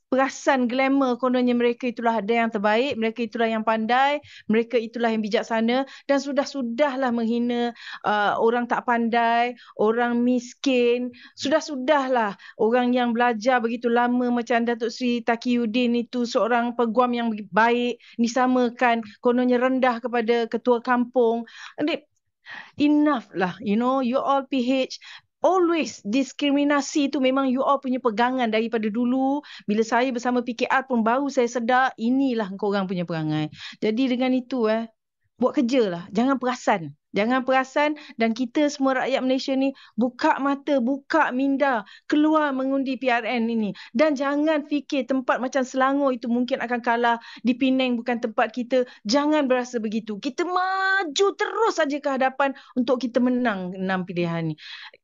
Perasan glamour kononnya mereka itulah ada yang terbaik, mereka itulah yang pandai, mereka itulah yang bijaksana, dan sudahlah menghina orang tak pandai, orang miskin. Sudahlah orang yang belajar begitu lama macam Datuk Seri Taqiyuddin itu seorang peguam yang baik disamakan, kononnya rendah kepada ketua kampung. Enough lah, you all PH. Always diskriminasi tu memang you all punya pegangan daripada dulu. Bila saya bersama PKR pun baru saya sedar inilah korang punya perangai. Jadi dengan itu buat kerja lah. Jangan perasan dan kita semua rakyat Malaysia ni buka mata, buka minda, keluar mengundi PRN ini. Dan jangan fikir tempat macam Selangor itu mungkin akan kalah, di Penang bukan tempat kita. Jangan berasa begitu. Kita maju terus saja ke hadapan untuk kita menang 6 pilihan ni,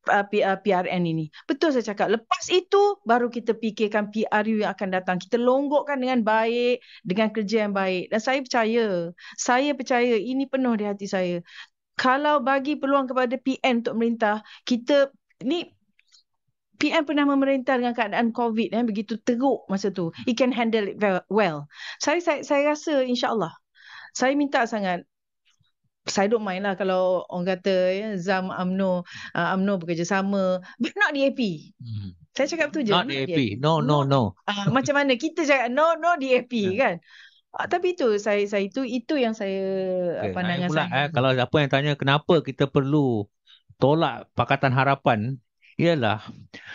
PRN ini. Betul saya cakap. Lepas itu baru kita fikirkan PRU yang akan datang. Kita longgokkan dengan baik, dengan kerja yang baik. Dan saya percaya ini penuh di hati saya. Kalau bagi peluang kepada PN untuk merintah, kita ni PM pernah memerintah dengan keadaan COVID begitu teruk masa tu. He can handle it very well. Saya rasa insya-Allah. Saya minta sangat. Saya don't mind lah kalau orang kata Zam UMNO bekerjasama, but not DAP. Saya cakap betul je. Not DAP. No. Macam mana kita cakap no DAP kan? Tapi itu itu yang saya pandangan pula, saya. Kalau siapa yang tanya kenapa kita perlu tolak Pakatan Harapan, ialah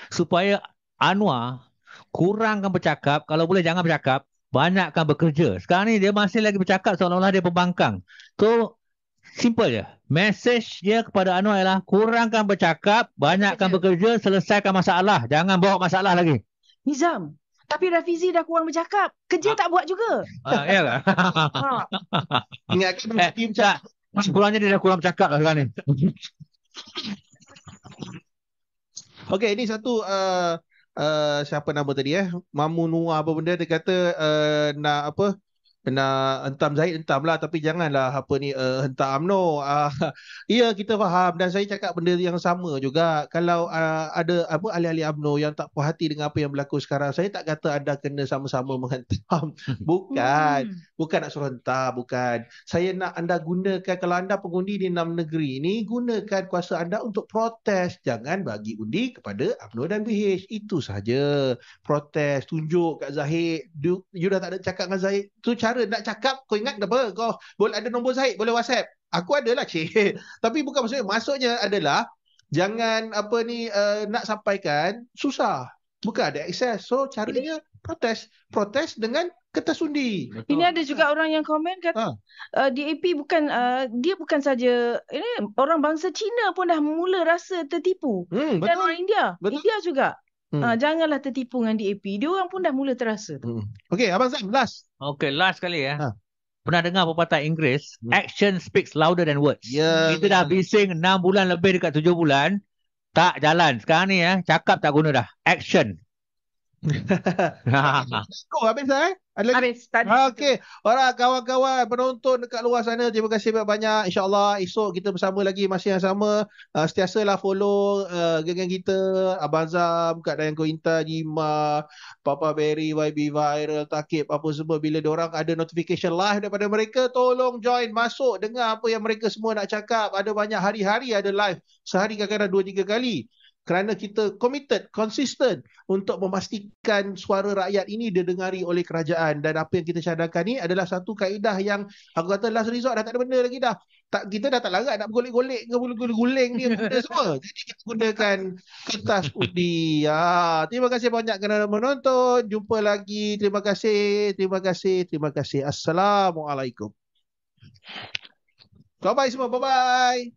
supaya Anwar kurangkan bercakap, kalau boleh jangan bercakap, banyakkan bekerja. Sekarang ni dia masih lagi bercakap seolah-olah dia pembangkang. So simple je. Message dia kepada Anwar ialah kurangkan bercakap, banyakkan bekerja, selesaikan masalah. Jangan bawa masalah lagi. Nizam, tapi Rafizi dah kurang bercakap. Kerja tak buat juga. Ya kan? Ingatkan sekurangnya dia dah kurang bercakap lah sekarang ni. Okey, ini satu siapa nama tadi Mamu Nuah apa benda dia kata nak hentam Zahid, hentam lah, tapi janganlah hentam UMNO. Ya, kita faham dan saya cakap benda yang sama juga. Kalau ada ahli-ahli UMNO yang tak puas hati dengan apa yang berlaku sekarang, saya tak kata anda kena sama-sama menghentam. Bukan nak suruh hentam, bukan. Saya nak anda gunakan, kalau anda pengundi di 6 negeri ini, gunakan kuasa anda untuk protes. Jangan bagi undi kepada UMNO dan BH. Itu sahaja. Protes, tunjuk kat Zahid. You dah tak ada cakap dengan Zahid. Tu cara nak cakap, kau ingat apa? Kau boleh ada nombor Zahid, boleh WhatsApp. Aku ada lah, cik. Tapi bukan maksudnya adalah jangan nak sampaikan susah. Bukan ada akses. So caranya protes dengan kertas undi. Ini ada juga orang yang komen kata DAP dia bukan saja ini, orang bangsa Cina pun dah mula rasa tertipu. Dan orang India. Betul. India juga. Janganlah tertipu dengan DAP. Dia orang pun dah mula terasa. Okey, Abang Sam, last. Okey, last kali Pernah dengar pepatah Inggeris, action speaks louder than words. Kita dah bising 6 bulan lebih dekat 7 bulan, tak jalan. Sekarang ni cakap tak guna dah. Action. Kau habis dah Ada lagi? Habis tadi. Okey. Alright, kawan-kawan penonton dekat luar sana, terima kasih banyak-banyak. InsyaAllah esok kita bersama lagi masa yang sama. Sentiasalah follow geng-geng kita, Abang Zam, Kak Dayan Kointa, Jima, Papa Berry, YB Viral, Takib, apa semua. Bila diorang ada notification live daripada mereka, tolong join, masuk, dengar apa yang mereka semua nak cakap. Ada banyak hari-hari ada live. Sehari kadang-kadang 2-3 kali. Kerana kita committed, konsisten untuk memastikan suara rakyat ini didengari oleh kerajaan. Dan apa yang kita cadangkan ni adalah satu kaedah yang aku kata last resort, dah tak ada benda lagi dah. Kita dah tak larat nak bergolek-golek ke guling ni benda semua. Jadi kita gunakan kertas undi. Terima kasih banyak kerana menonton. Jumpa lagi. Terima kasih. Assalamualaikum. Bye-bye semua. Bye-bye.